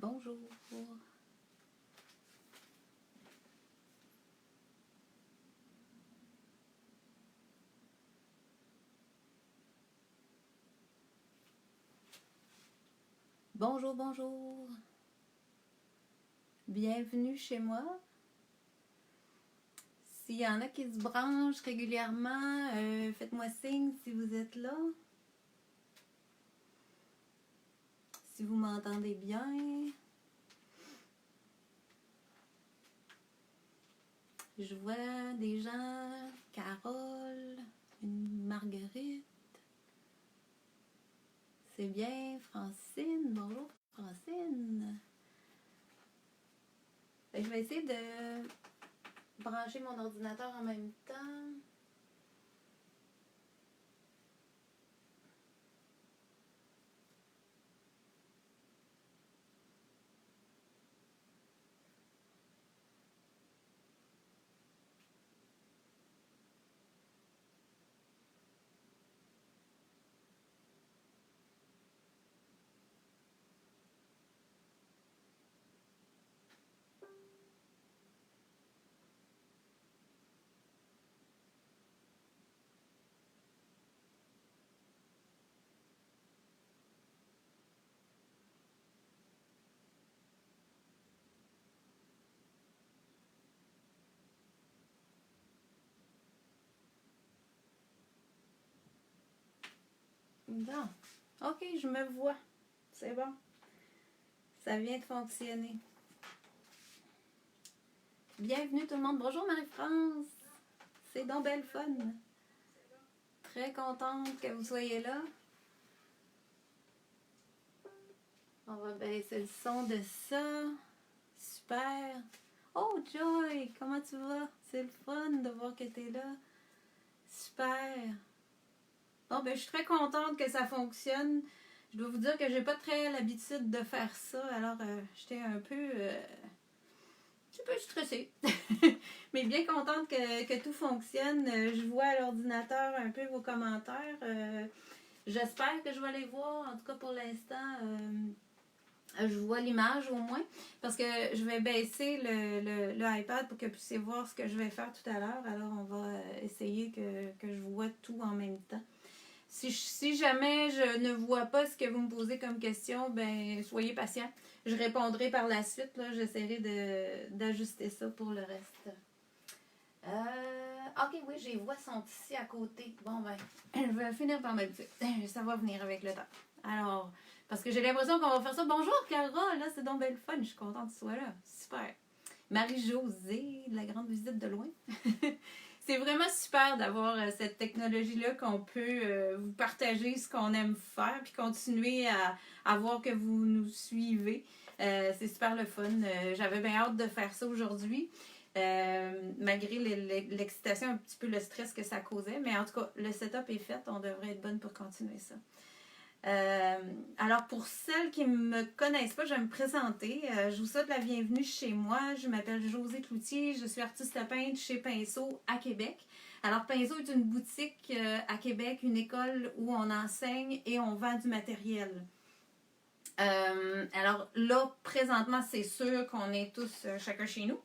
Bonjour. Bonjour, bonjour. Bienvenue chez moi. S'il y en a qui se branchent régulièrement, faites-moi signe si vous êtes là. Si vous m'entendez bien. Je vois des gens, Carole, une Marguerite. C'est bien, Francine. Bonjour, Francine. Je vais essayer de brancher mon ordinateur en même temps. Bon. Ok, je me vois. C'est bon. Ça vient de fonctionner. Bienvenue tout le monde. Bonjour Marie-France. C'est donc belle fun. Très contente que vous soyez là. On va baisser le son de ça. Super. Oh Joy, comment tu vas? C'est le fun de voir que tu es là. Super. Bon, ben, je suis très contente que ça fonctionne. Je dois vous dire que j'ai pas très l'habitude de faire ça, alors j'étais un peu stressée. Mais bien contente que tout fonctionne. Je vois à l'ordinateur un peu vos commentaires. J'espère que je vais les voir. En tout cas, pour l'instant, je vois l'image au moins. Parce que je vais baisser le iPad pour que vous puissiez voir ce que je vais faire tout à l'heure. Alors, on va essayer que je vois tout en même temps. Si jamais je ne vois pas ce que vous me posez comme question, ben soyez patient. Je répondrai par la suite. J'essaierai d'ajuster ça pour le reste. Ok, oui, j'ai voix sont ici à côté. Bon, ben, je vais finir par m'habituer. Ça va venir avec le temps. Alors, parce que j'ai l'impression qu'on va faire ça. Bonjour, Clara, là, c'est donc belle fun. Je suis contente que tu sois là. Super. Marie-Josée, de la grande visite de loin. C'est vraiment super d'avoir cette technologie-là qu'on peut vous partager ce qu'on aime faire puis continuer à voir que vous nous suivez. C'est super le fun. J'avais bien hâte de faire ça aujourd'hui. Malgré l'excitation, un petit peu le stress que ça causait. Mais en tout cas, le setup est fait. On devrait être bonne pour continuer ça. Alors, pour celles qui ne me connaissent pas, je vais me présenter. Je vous souhaite la bienvenue chez moi. Je m'appelle Josée Cloutier. Je suis artiste peintre chez Pinceau à Québec. Alors, Pinceau est une boutique à Québec, une école où on enseigne et on vend du matériel. Alors là, présentement, c'est sûr qu'on est tous chacun chez nous.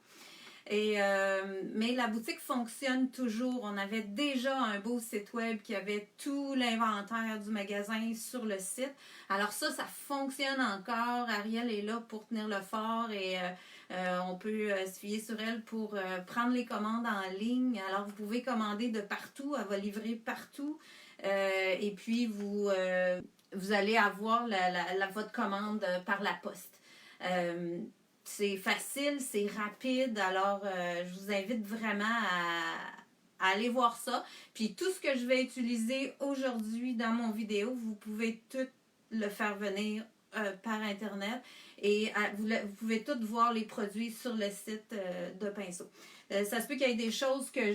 Mais la boutique fonctionne toujours. On avait déjà un beau site web qui avait tout l'inventaire du magasin sur le site. Alors ça fonctionne encore. Ariel est là pour tenir le fort et on peut se fier sur elle pour prendre les commandes en ligne. Alors vous pouvez commander de partout. Elle va livrer partout. Et puis vous allez avoir votre commande par la poste. C'est facile, c'est rapide, alors je vous invite vraiment à aller voir ça. Puis tout ce que je vais utiliser aujourd'hui dans mon vidéo, vous pouvez tout le faire venir par Internet et vous pouvez tout voir les produits sur le site de Pinceau. Ça se peut qu'il y ait des choses que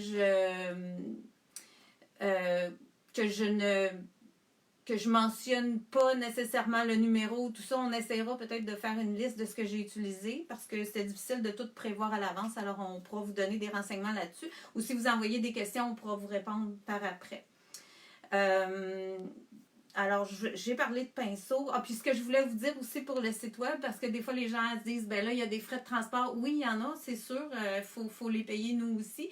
je mentionne pas nécessairement le numéro, tout ça, on essaiera peut-être de faire une liste de ce que j'ai utilisé parce que c'était difficile de tout prévoir à l'avance, alors on pourra vous donner des renseignements là-dessus. Ou si vous envoyez des questions, on pourra vous répondre par après. Alors, j'ai parlé de pinceau. Ah, puis ce que je voulais vous dire aussi pour le site web, parce que des fois les gens se disent, ben là, il y a des frais de transport. Oui, il y en a, c'est sûr. Faut les payer nous aussi.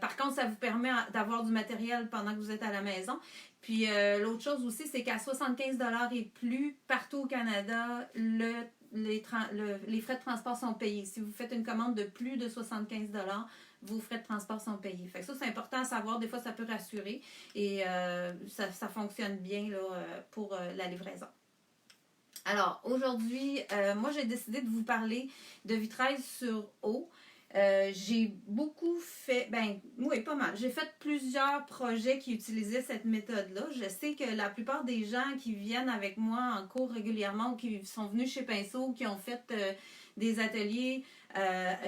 Par contre, ça vous permet d'avoir du matériel pendant que vous êtes à la maison. Puis l'autre chose aussi, c'est qu'à 75$ et plus, partout au Canada, les frais de transport sont payés. Si vous faites une commande de plus de 75$, vos frais de transport sont payés. Fait que ça, c'est important à savoir. Des fois, ça peut rassurer. Et ça fonctionne bien là, pour la livraison. Alors, aujourd'hui, moi, j'ai décidé de vous parler de vitrail sur eau. J'ai beaucoup fait, oui, pas mal. J'ai fait plusieurs projets qui utilisaient cette méthode-là. Je sais que la plupart des gens qui viennent avec moi en cours régulièrement ou qui sont venus chez Pinceau ou qui ont fait des ateliers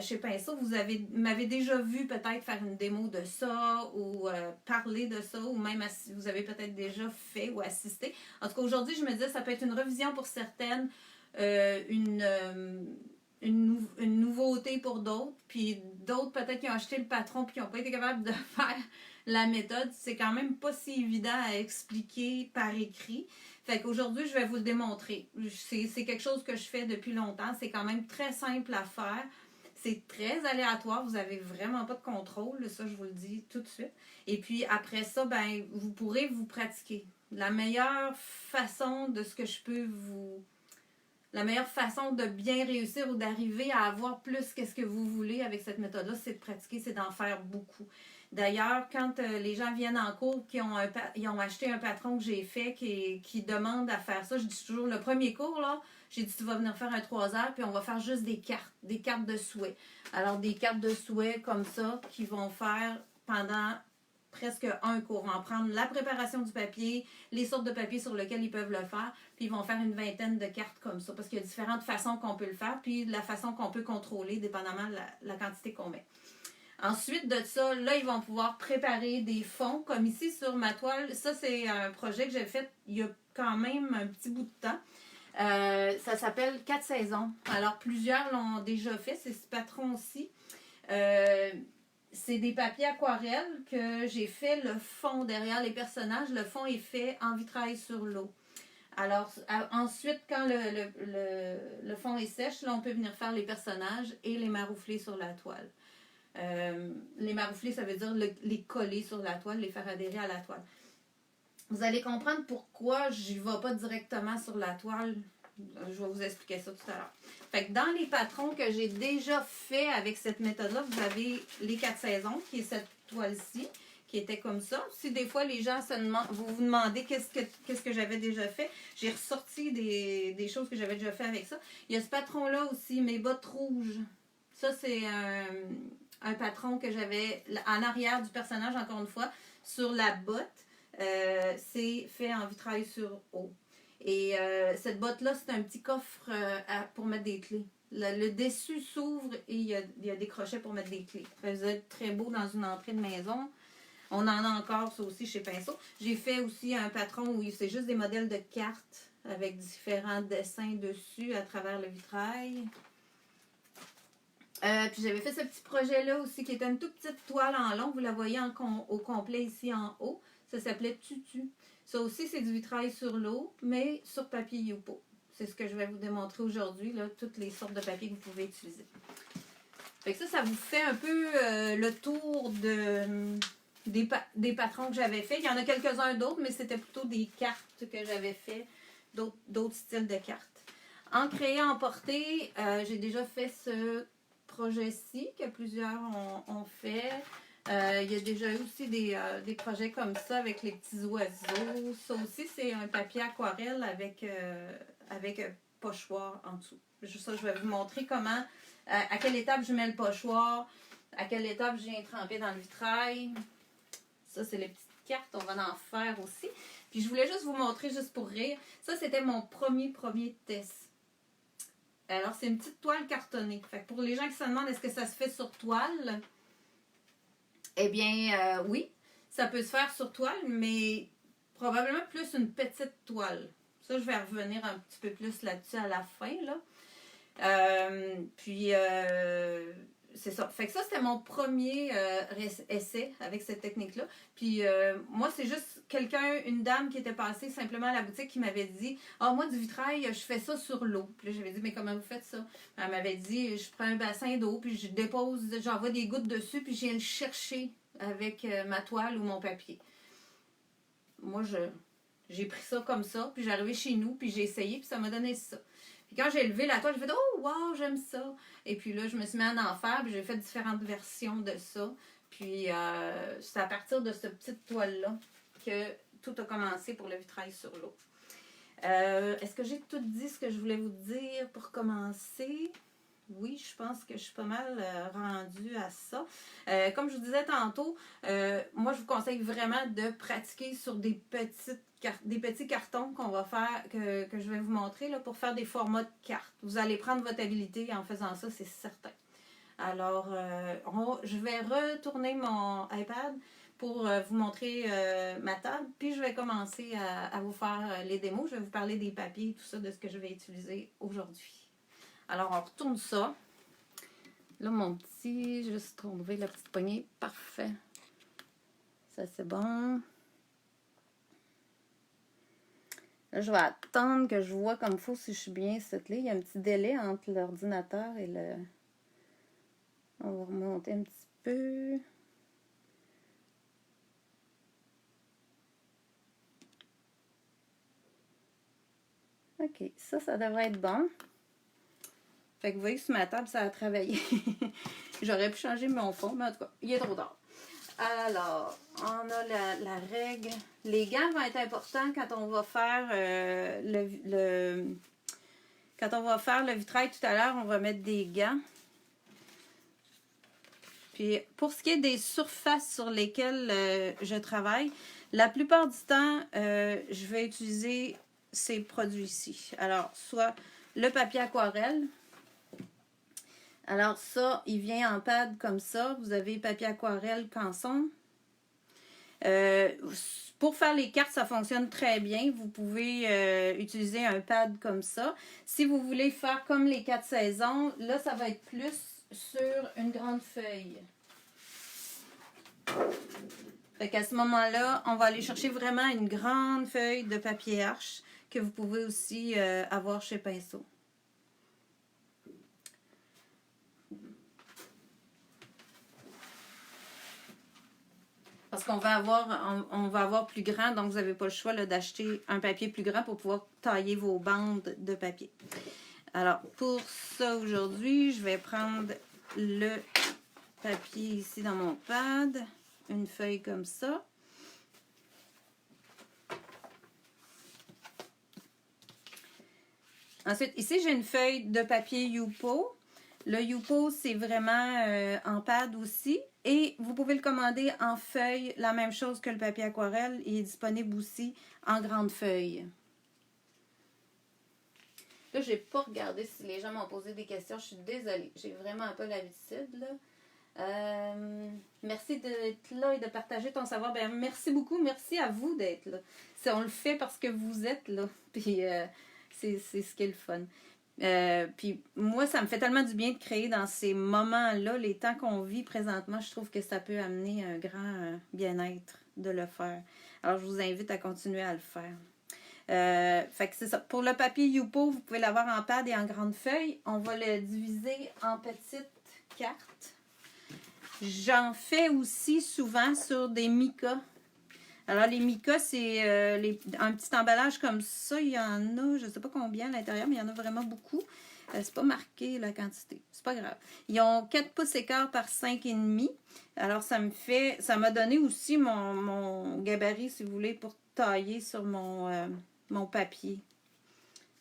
chez Pinceau, m'avez déjà vu peut-être faire une démo de ça ou parler de ça ou même vous avez peut-être déjà fait ou assisté. En tout cas, aujourd'hui, je me disais ça peut être une revision pour certaines, une nouveauté pour d'autres, puis d'autres peut-être qui ont acheté le patron puis qui n'ont pas été capables de faire la méthode. C'est quand même pas si évident à expliquer par écrit. Fait qu'aujourd'hui, je vais vous le démontrer. C'est quelque chose que je fais depuis longtemps. C'est quand même très simple à faire. C'est très aléatoire. Vous n'avez vraiment pas de contrôle. Ça, je vous le dis tout de suite. Et puis après ça, vous pourrez vous pratiquer. La meilleure façon de ce que je peux vous... La meilleure façon de bien réussir ou d'arriver à avoir plus qu'est-ce que vous voulez avec cette méthode-là, c'est de pratiquer, c'est d'en faire beaucoup. D'ailleurs, quand les gens viennent en cours, ils ont acheté un patron que j'ai fait, qui demande à faire ça, je dis toujours, le premier cours, là, j'ai dit, tu vas venir faire un 3 heures, puis on va faire juste des cartes de souhait. Alors, des cartes de souhait comme ça, qui vont faire pendant presque un cours. On va prendre la préparation du papier, les sortes de papier sur lesquels ils peuvent le faire, puis ils vont faire une vingtaine de cartes comme ça, parce qu'il y a différentes façons qu'on peut le faire, puis la façon qu'on peut contrôler, dépendamment de la quantité qu'on met. Ensuite de ça, là, ils vont pouvoir préparer des fonds, comme ici sur ma toile. Ça, c'est un projet que j'ai fait il y a quand même un petit bout de temps. Ça s'appelle 4 saisons. Alors, plusieurs l'ont déjà fait, c'est ce patron-ci. C'est des papiers aquarelles que j'ai fait le fond derrière les personnages. Le fond est fait en vitrail sur l'eau. Alors, ensuite, quand le fond est sèche, là, on peut venir faire les personnages et les maroufler sur la toile. Les maroufler, ça veut dire les coller sur la toile, les faire adhérer à la toile. Vous allez comprendre pourquoi je ne vais pas directement sur la toile. Je vais vous expliquer ça tout à l'heure. Fait que dans les patrons que j'ai déjà fait avec cette méthode-là, vous avez les 4 saisons, qui est cette toile-ci, qui était comme ça. Si des fois les gens vous demandez qu'est-ce que j'avais déjà fait, j'ai ressorti des choses que j'avais déjà fait avec ça. Il y a ce patron-là aussi, mes bottes rouges. Ça, c'est un patron que j'avais en arrière du personnage, encore une fois, sur la botte. C'est fait en vitrail sur eau. Et cette botte-là, c'est un petit coffre pour mettre des clés. Le dessus s'ouvre et il y a des crochets pour mettre des clés. Ça va être très beau dans une entrée de maison. On en a encore, ça aussi, chez Pinceau. J'ai fait aussi un patron où c'est juste des modèles de cartes avec différents dessins dessus à travers le vitrail. Puis j'avais fait ce petit projet-là aussi qui était une toute petite toile en long. Vous la voyez au complet ici en haut. Ça s'appelait Tutu. Ça aussi, c'est du vitrail sur l'eau, mais sur papier Yupo. C'est ce que je vais vous démontrer aujourd'hui, là, toutes les sortes de papier que vous pouvez utiliser. Fait que ça vous fait un peu le tour des patrons que j'avais fait. Il y en a quelques-uns d'autres, mais c'était plutôt des cartes que j'avais fait, d'autres styles de cartes. En créer, emporter, j'ai déjà fait ce projet-ci que plusieurs ont fait. Il y a déjà eu aussi des projets comme ça avec les petits oiseaux. Ça aussi, c'est un papier aquarelle avec un pochoir en dessous. Ça, je vais vous montrer comment, à quelle étape je mets le pochoir, à quelle étape je viens tremper dans le vitrail. Ça, c'est les petites cartes. On va en faire aussi. Puis je voulais juste vous montrer, juste pour rire. Ça, c'était mon premier test. Alors, c'est une petite toile cartonnée. Fait que pour les gens qui se demandent est-ce que ça se fait sur toile, eh bien, oui, ça peut se faire sur toile, mais probablement plus une petite toile. Ça, je vais revenir un petit peu plus là-dessus à la fin, là. c'est ça. Fait que ça, c'était mon premier essai avec cette technique-là. Puis moi, c'est juste une dame qui était passée simplement à la boutique qui m'avait dit « Ah, moi, du vitrail, je fais ça sur l'eau. » Puis là, j'avais dit « Mais comment vous faites ça? » Elle m'avait dit « Je prends un bassin d'eau, puis je dépose, j'envoie des gouttes dessus, puis je viens le chercher avec ma toile ou mon papier. » Moi, j'ai pris ça comme ça, puis j'ai arrivé chez nous, puis j'ai essayé, puis ça m'a donné ça. Puis quand j'ai levé la toile, j'ai fait « Oh, wow, j'aime ça! » Et puis là, je me suis mis à en faire, puis j'ai fait différentes versions de ça. Puis c'est à partir de cette petite toile-là que tout a commencé pour le vitrail sur l'eau. Est-ce que j'ai tout dit ce que je voulais vous dire pour commencer? Oui, je pense que je suis pas mal rendue à ça. Comme je vous disais tantôt, moi, je vous conseille vraiment de pratiquer sur des petits cartons qu'on va faire, que je vais vous montrer là, pour faire des formats de cartes. Vous allez prendre votre habilité en faisant ça, c'est certain. Alors, je vais retourner mon iPad pour vous montrer ma table, puis je vais commencer à vous faire les démos. Je vais vous parler des papiers, tout ça, de ce que je vais utiliser aujourd'hui. Alors, on retourne ça. Là, mon petit, j'ai juste trouvé la petite poignée. Parfait. Ça, c'est bon. Là, je vais attendre que je vois comme il faut si je suis bien settlée. Il y a un petit délai entre l'ordinateur et le... On va remonter un petit peu. OK, ça devrait être bon. Fait que vous voyez, sur ma table, ça a travaillé. J'aurais pu changer mon fond, mais en tout cas, il est trop tard. Alors, on a la règle. Les gants vont être importants quand on va faire quand on va faire le vitrail tout à l'heure, on va mettre des gants. Puis, pour ce qui est des surfaces sur lesquelles je travaille, la plupart du temps, je vais utiliser ces produits-ci. Alors, soit le papier aquarelle. Alors ça, il vient en pad comme ça. Vous avez papier aquarelle canson. Pour faire les cartes, ça fonctionne très bien. Vous pouvez utiliser un pad comme ça. Si vous voulez faire comme les 4 saisons, là, ça va être plus sur une grande feuille. Fait qu'à ce moment-là, on va aller chercher vraiment une grande feuille de papier arche que vous pouvez aussi avoir chez Pinceau. Parce qu'on va avoir plus grand, donc vous n'avez pas le choix d'acheter un papier plus grand pour pouvoir tailler vos bandes de papier. Alors, pour ça aujourd'hui, je vais prendre le papier ici dans mon pad, une feuille comme ça. Ensuite, ici, j'ai une feuille de papier Yupo. Le Yupo, c'est vraiment en pad aussi. Et vous pouvez le commander en feuille, la même chose que le papier aquarelle. Il est disponible aussi en grande feuille. Là, je n'ai pas regardé si les gens m'ont posé des questions. Je suis désolée. J'ai vraiment un peu l'habitude, là. Merci d'être là et de partager ton savoir. Ben, merci beaucoup. Merci à vous d'être là. On le fait parce que vous êtes là. Puis, c'est ce qui est le fun. Puis moi, ça me fait tellement du bien de créer dans ces moments-là, les temps qu'on vit présentement, je trouve que ça peut amener un grand bien-être de le faire. Alors, je vous invite à continuer à le faire. Fait que c'est ça. Pour le papier Yupo, vous pouvez l'avoir en pad et en grande feuille. On va le diviser en petites cartes. J'en fais aussi souvent sur des micas. Alors, les micas, c'est un petit emballage comme ça. Il y en a, je ne sais pas combien à l'intérieur, mais il y en a vraiment beaucoup. C'est pas marqué la quantité. C'est pas grave. Ils ont 4 pouces écart par 5,5. Alors, ça m'a donné aussi mon gabarit, si vous voulez, pour tailler sur mon papier.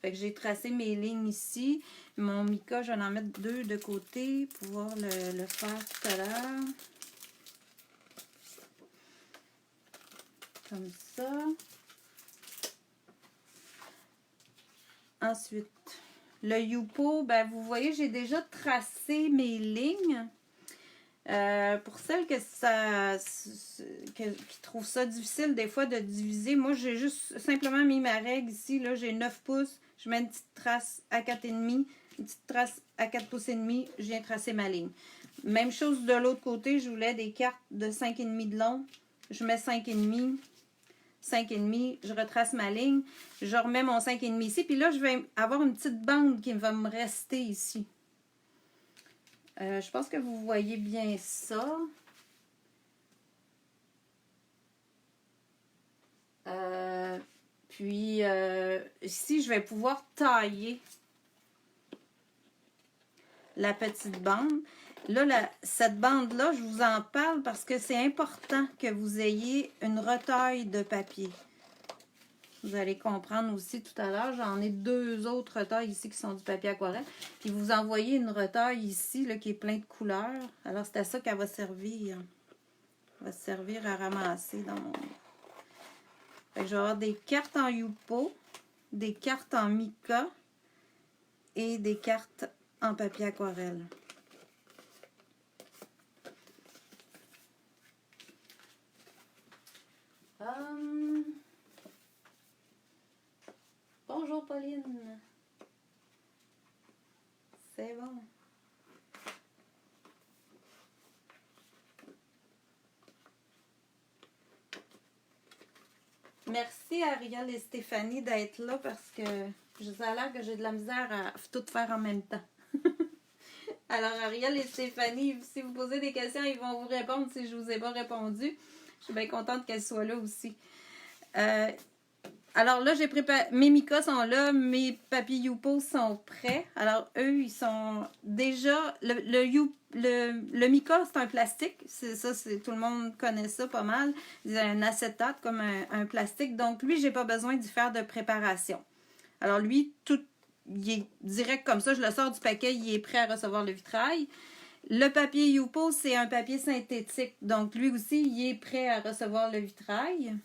Fait que j'ai tracé mes lignes ici. Mon mica, je vais en mettre 2 de côté pour pouvoir le faire tout à l'heure. Comme ça. Ensuite, le Yupo, ben vous voyez, j'ai déjà tracé mes lignes. Pour celles qui trouvent ça difficile des fois de diviser, moi j'ai juste simplement mis ma règle ici. Là, j'ai 9 pouces. Je mets une petite trace à 4,5, une petite trace à 4 pouces et demi. Je viens tracer ma ligne. Même chose de l'autre côté, je voulais des cartes de 5,5 de long. Je mets 5,5, 5,5, je retrace ma ligne. Je remets mon 5,5 ici. Puis là, je vais avoir une petite bande qui va me rester ici. Je pense que vous voyez bien ça. Puis ici, je vais pouvoir tailler la petite bande. Là, cette bande-là, je vous en parle parce que c'est important que vous ayez une retaille de papier. Vous allez comprendre aussi tout à l'heure. J'en ai 2 autres retailles ici qui sont du papier aquarelle. Puis vous envoyez une retaille ici là, qui est plein de couleurs. Alors, c'est à ça qu'elle va servir. Elle va servir à ramasser dans mon... Fait que je vais avoir des cartes en Yupo, des cartes en mica et des cartes en papier aquarelle. Bonjour Pauline. C'est bon. Merci Ariel et Stéphanie d'être là parce que ça a l'air que j'ai de la misère à tout faire en même temps. Alors Ariel et Stéphanie, si vous posez des questions, ils vont vous répondre si je ne vous ai pas répondu. Je suis bien contente qu'elles soient là aussi. Alors là, j'ai préparé. Mes micas sont là, mes papiers Yupo sont prêts. Alors eux, ils sont déjà. Le mica, c'est un plastique. Tout le monde connaît ça pas mal. C'est un acétate comme un plastique. Donc lui, j'ai pas besoin d'y faire de préparation. Alors lui, il est direct comme ça. Je le sors du paquet, il est prêt à recevoir le vitrail. Le papier Yupo, c'est un papier synthétique. Donc lui aussi, il est prêt à recevoir le vitrail.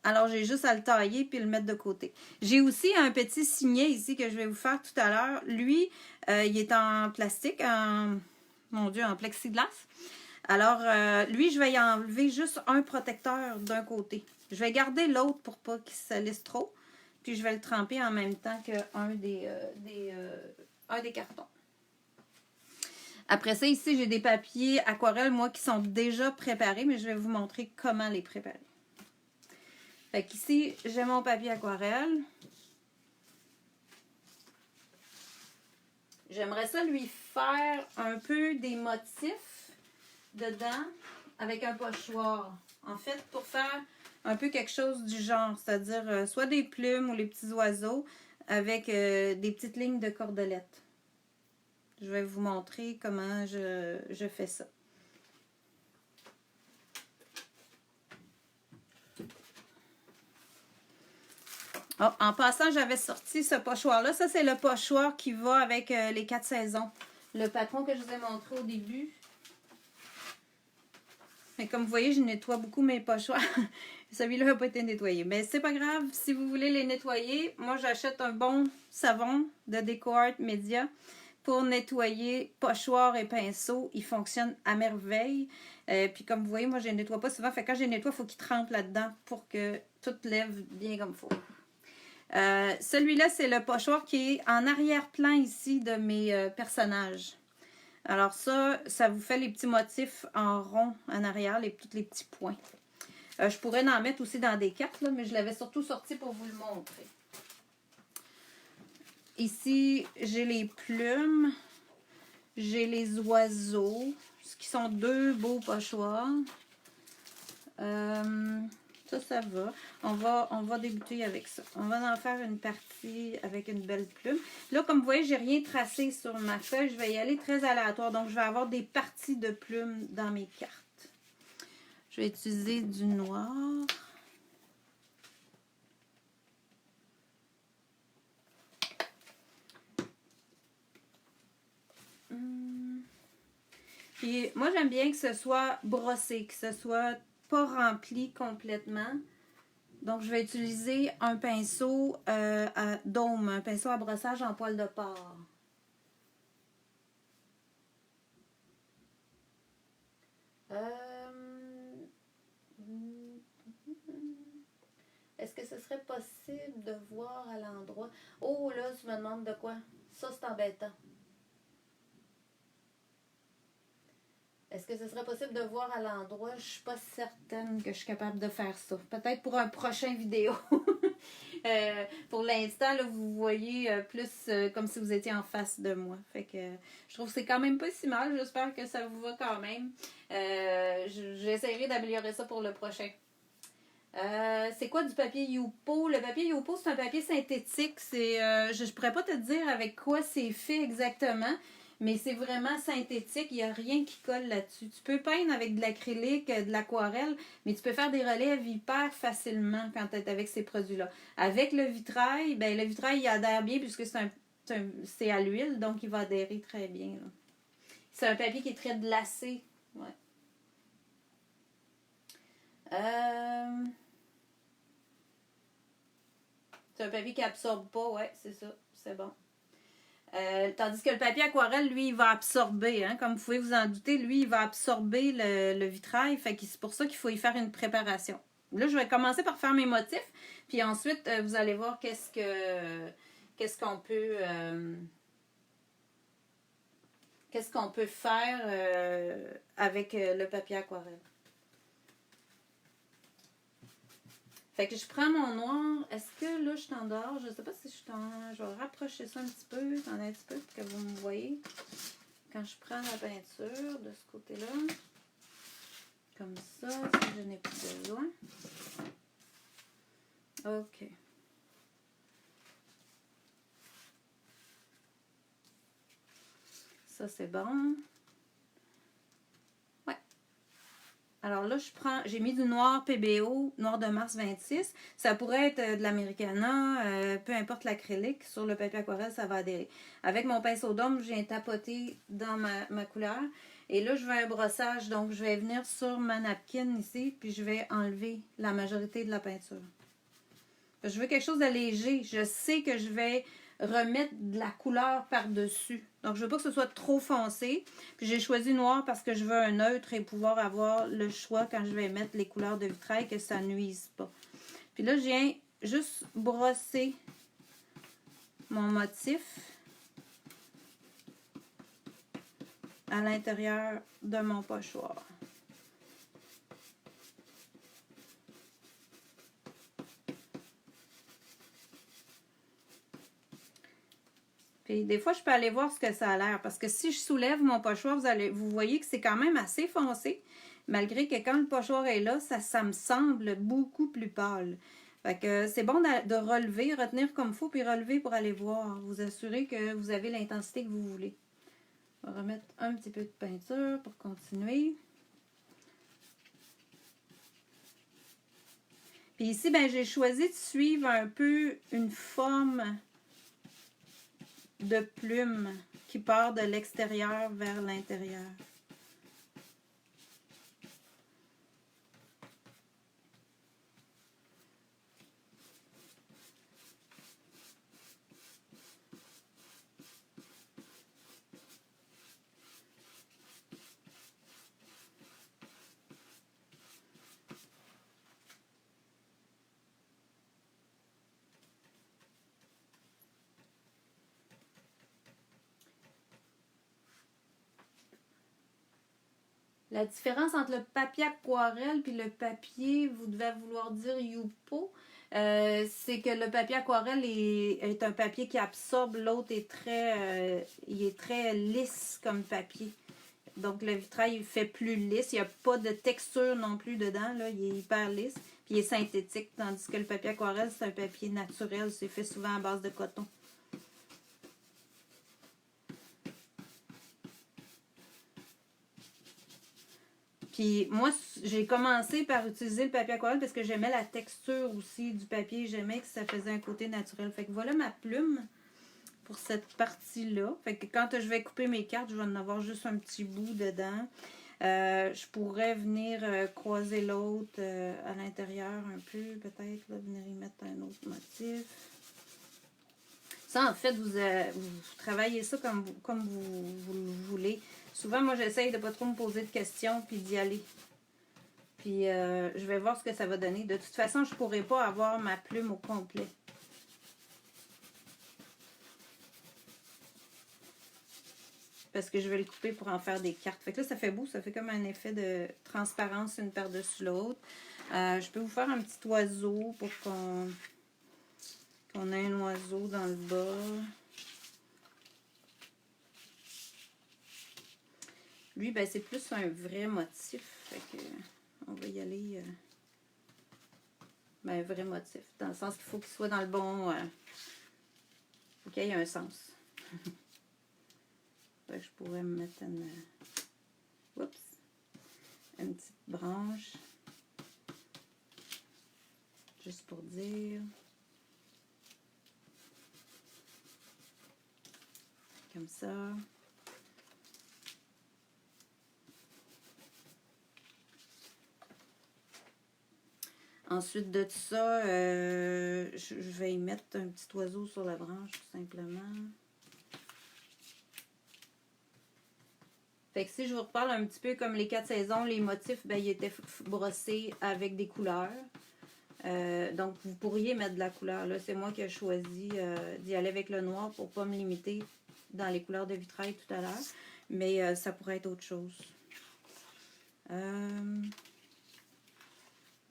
Alors, j'ai juste à le tailler puis le mettre de côté. J'ai aussi un petit signet ici que je vais vous faire tout à l'heure. Lui, il est en plastique, mon Dieu, en plexiglas. Alors, lui, je vais y enlever juste un protecteur d'un côté. Je vais garder l'autre pour pas qu'il se lisse trop. Puis, je vais le tremper en même temps qu'un des cartons. Après ça, ici, j'ai des papiers aquarelles, moi, qui sont déjà préparés, mais je vais vous montrer comment les préparer. Fait qu'ici, j'ai mon papier aquarelle. J'aimerais ça lui faire un peu des motifs dedans avec un pochoir. En fait, pour faire un peu quelque chose du genre, c'est-à-dire soit des plumes ou les petits oiseaux avec des petites lignes de cordelettes. Je vais vous montrer comment je fais ça. Oh, en passant, j'avais sorti ce pochoir-là. Ça, c'est le pochoir qui va avec les 4 saisons. Le patron que je vous ai montré au début. Mais comme vous voyez, je nettoie beaucoup mes pochoirs. Celui-là n'a pas été nettoyé. Mais c'est pas grave. Si vous voulez les nettoyer, moi, j'achète un bon savon de DecoArt Media pour nettoyer pochoirs et pinceaux. Il fonctionne à merveille. Puis comme vous voyez, moi, je ne les nettoie pas souvent. Fait que quand je les nettoie, il faut qu'ils trempent là-dedans pour que tout lève bien comme il faut. Celui-là, c'est le pochoir qui est en arrière-plan ici de mes personnages. Alors ça vous fait les petits motifs en rond en arrière, tous les petits points. Je pourrais en mettre aussi dans des cartes, là, mais je l'avais surtout sorti pour vous le montrer. Ici, j'ai les plumes, j'ai les oiseaux, ce qui sont 2 beaux pochoirs. Ça va. On va débuter avec ça. On va en faire une partie avec une belle plume. Là, comme vous voyez, j'ai rien tracé sur ma feuille. Je vais y aller très aléatoire. Donc, je vais avoir des parties de plumes dans mes cartes. Je vais utiliser du noir. Puis, moi, j'aime bien que ce soit brossé, que ce soit pas rempli complètement. Donc, je vais utiliser un pinceau à dôme, un pinceau à brossage en poil de porc. Est-ce que ce serait possible de voir à l'endroit? Oh, là, tu me demandes de quoi? Ça, c'est embêtant. Est-ce que ce serait possible de voir à l'endroit? Je suis pas certaine que je suis capable de faire ça. Peut-être pour un prochain vidéo. Pour l'instant, là, vous voyez plus comme si vous étiez en face de moi. Fait que je trouve que c'est quand même pas si mal. J'espère que ça vous va quand même. J'essaierai d'améliorer ça pour le prochain. C'est quoi du papier Youpo? Le papier Youpo, c'est un papier synthétique. Je ne pourrais pas te dire avec quoi c'est fait exactement, mais c'est vraiment synthétique. Il n'y a rien qui colle là-dessus. Tu peux peindre avec de l'acrylique, de l'aquarelle, mais tu peux faire des relèves hyper facilement quand tu es avec ces produits-là. Avec le vitrail, ben le vitrail il adhère bien puisque c'est à l'huile, donc il va adhérer très bien. Là. C'est un papier qui est très glacé. Ouais. C'est un papier qui absorbe pas, ouais, c'est ça, c'est bon. Tandis que le papier aquarelle, lui, il va absorber, hein, comme vous pouvez vous en douter, lui, il va absorber le vitrail, fait que c'est pour ça qu'il faut y faire une préparation. Là, je vais commencer par faire mes motifs, puis ensuite, vous allez voir qu'est-ce qu'on peut faire avec le papier aquarelle. Fait que je prends mon noir. Est-ce que là, je suis en dehors? Je ne sais pas si je suis en... Je vais rapprocher ça un petit peu, un petit peu, pour que vous me voyez. Quand je prends la peinture de ce côté-là, comme ça, si je n'ai plus besoin. OK. Ça, c'est bon. Alors là, j'ai mis du noir PBO, noir de Mars 26. Ça pourrait être de l'Americana, peu importe l'acrylique. Sur le papier aquarelle, ça va adhérer. Avec mon pinceau d'ombre, j'ai tapoté dans ma couleur. Et là, je veux un brossage. Donc, je vais venir sur ma napkin ici, puis je vais enlever la majorité de la peinture. Je veux quelque chose de léger. Je sais que je vais remettre de la couleur par-dessus. Donc, je veux pas que ce soit trop foncé. Puis, j'ai choisi noir parce que je veux un neutre et pouvoir avoir le choix quand je vais mettre les couleurs de vitrail que ça nuise pas. Puis là, je viens juste brosser mon motif à l'intérieur de mon pochoir. Puis des fois, je peux aller voir ce que ça a l'air. Parce que si je soulève mon pochoir, vous voyez que c'est quand même assez foncé. Malgré que quand le pochoir est là, ça me semble beaucoup plus pâle. Fait que c'est bon de relever, retenir comme il faut, puis relever pour aller voir. Vous assurer que vous avez l'intensité que vous voulez. On va remettre un petit peu de peinture pour continuer. Puis ici, ben, j'ai choisi de suivre un peu une forme de plume qui part de l'extérieur vers l'intérieur. La différence entre le papier aquarelle et le papier, vous devez vouloir dire Youpo, c'est que le papier aquarelle est un papier qui absorbe, l'autre est il est très lisse comme papier. Donc le vitrail il fait plus lisse, il n'y a pas de texture non plus dedans, là, il est hyper lisse, puis il est synthétique, tandis que le papier aquarelle c'est un papier naturel, c'est fait souvent à base de coton. Puis moi, j'ai commencé par utiliser le papier aquarelle parce que j'aimais la texture aussi du papier. J'aimais que ça faisait un côté naturel. Fait que voilà ma plume pour cette partie-là. Fait que quand je vais couper mes cartes, je vais en avoir juste un petit bout dedans. Je pourrais venir croiser l'autre à l'intérieur un peu, peut-être. Venir y mettre un autre motif. Ça, en fait, vous travaillez ça comme vous voulez. Souvent, moi, j'essaye de ne pas trop me poser de questions puis d'y aller. Puis, je vais voir ce que ça va donner. De toute façon, je ne pourrai pas avoir ma plume au complet. parce que je vais le couper pour en faire des cartes. Fait que là, ça fait beau, ça fait comme un effet de transparence une par-dessus l'autre. Je peux vous faire un petit oiseau pour qu'on ait un oiseau dans le bas. Lui, ben, c'est plus un vrai motif. Fait que on va y aller. Ben, un vrai motif. Dans le sens qu'il faut qu'il soit dans le bon. Faut qu'il y ait un sens. Fait que je pourrais me mettre une petite branche. Juste pour dire. Comme ça. Ensuite de ça, je vais y mettre un petit oiseau sur la branche, tout simplement. Fait que si je vous reparle un petit peu comme les 4 saisons, les motifs, ben, ils étaient brossés avec des couleurs. Donc, vous pourriez mettre de la couleur. Là, c'est moi qui ai choisi d'y aller avec le noir pour ne pas me limiter dans les couleurs de vitrail tout à l'heure. Mais ça pourrait être autre chose.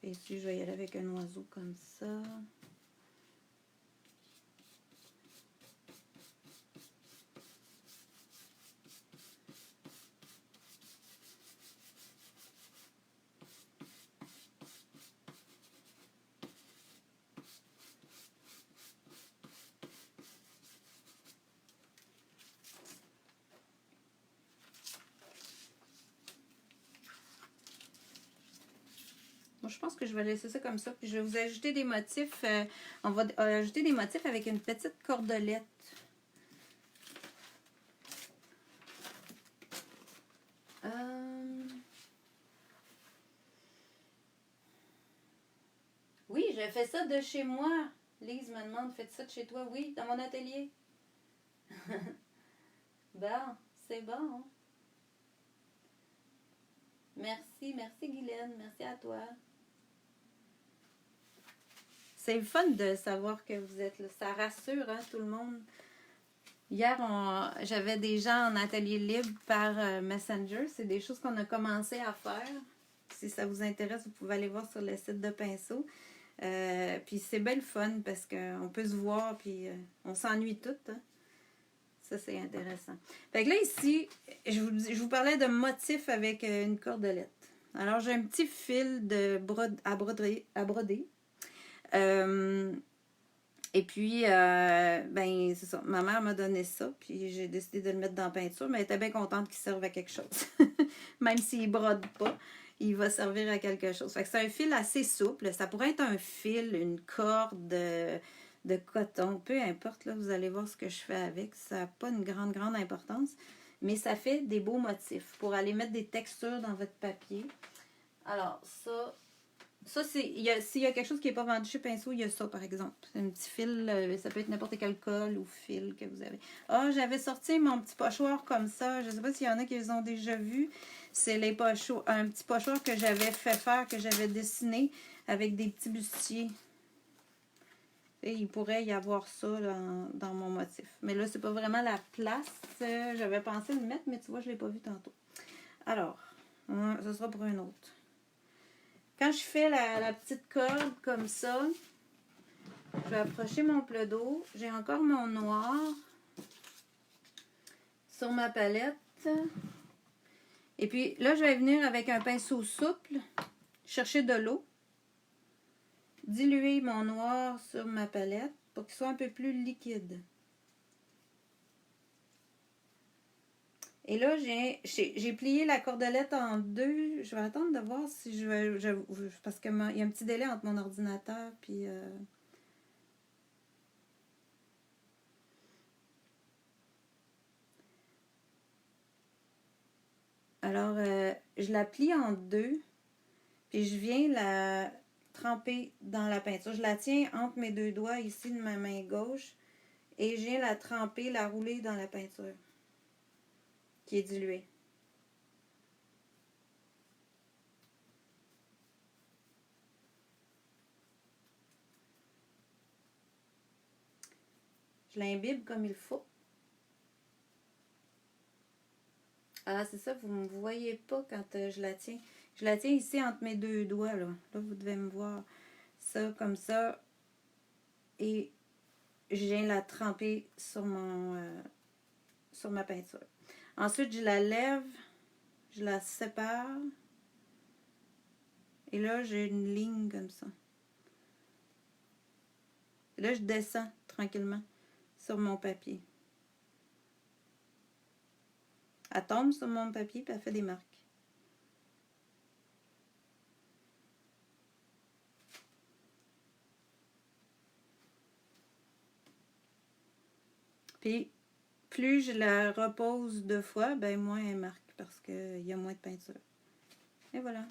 Et ici, je vais y aller avec un oiseau comme ça. Moi, je pense que je vais laisser ça comme ça. Puis je vais vous ajouter des motifs. On va ajouter des motifs avec une petite cordelette. Oui, je fais ça de chez moi. Lise me demande, fais ça de chez toi? Oui, dans mon atelier. Bon, c'est bon. Merci Guylaine. Merci à toi. C'est le fun de savoir que vous êtes là. Ça rassure tout le monde. Hier, j'avais des gens en atelier libre par Messenger. C'est des choses qu'on a commencé à faire. Si ça vous intéresse, vous pouvez aller voir sur le site de Pinceau. Puis c'est bien le fun parce qu'on peut se voir puis on s'ennuie toutes. Hein? Ça, c'est intéressant. Fait que là, ici, je vous parlais de motifs avec une cordelette. Alors, j'ai un petit fil à broder. Et puis, ben, c'est ça. Ma mère m'a donné ça, puis j'ai décidé de le mettre dans la peinture, mais elle était bien contente qu'il serve à quelque chose. Même s'il ne brode pas, il va servir à quelque chose. Fait que c'est un fil assez souple. Ça pourrait être un fil, une corde de coton, peu importe. Là, vous allez voir ce que je fais avec. Ça n'a pas une grande importance, mais ça fait des beaux motifs pour aller mettre des textures dans votre papier. Alors, ça, s'il y a quelque chose qui n'est pas vendu chez Pinceau, il y a ça, par exemple. C'est un petit fil, ça peut être n'importe quel colle ou fil que vous avez. Ah, j'avais sorti mon petit pochoir comme ça. Je ne sais pas s'il y en a qui les ont déjà vus. C'est un petit pochoir que j'avais fait faire, que j'avais dessiné avec des petits bustiers. Et il pourrait y avoir ça dans mon motif. Mais là, c'est pas vraiment la place. J'avais pensé le mettre, mais tu vois, je ne l'ai pas vu tantôt. Alors, ce sera pour un autre. Quand je fais la petite corde comme ça, je vais approcher mon plat d'eau. J'ai encore mon noir sur ma palette. Et puis là, je vais venir avec un pinceau souple, chercher de l'eau, diluer mon noir sur ma palette pour qu'il soit un peu plus liquide. Et là, j'ai plié la cordelette en deux. Je vais attendre de voir si parce qu'il y a un petit délai entre mon ordinateur puis... Alors, je la plie en deux. Puis je viens la tremper dans la peinture. Je la tiens entre mes deux doigts ici de ma main gauche. Et je viens la tremper, la rouler dans la peinture qui est diluée. Je l'imbibe comme il faut. Ah, c'est ça, vous ne me voyez pas quand je la tiens. Je la tiens ici entre mes deux doigts, là. Là, vous devez me voir ça comme ça. Et je viens la tremper sur sur ma peinture. Ensuite, je la lève, je la sépare. Et là, j'ai une ligne comme ça. Et là, je descends tranquillement sur mon papier. Elle tombe sur mon papier et elle fait des marques. Puis, plus je la repose 2 fois, ben moins elle marque parce qu'il y a moins de peinture. Et voilà.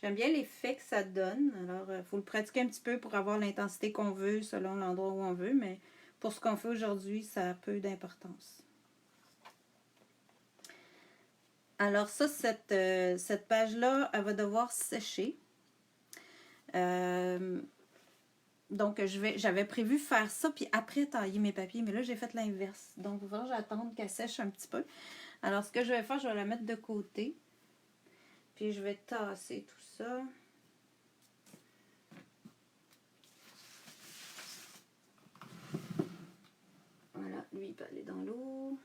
J'aime bien l'effet que ça donne. Alors, il faut le pratiquer un petit peu pour avoir l'intensité qu'on veut selon l'endroit où on veut, mais pour ce qu'on fait aujourd'hui, ça a peu d'importance. Alors ça, cette page-là, elle va devoir sécher. Donc, j'avais prévu faire ça, puis après tailler mes papiers, mais là, j'ai fait l'inverse. Donc, il va falloir que j'attende qu'elle sèche un petit peu. Alors, ce que je vais faire, je vais la mettre de côté. Puis, je vais tasser tout ça. Voilà, lui, il peut aller dans l'eau.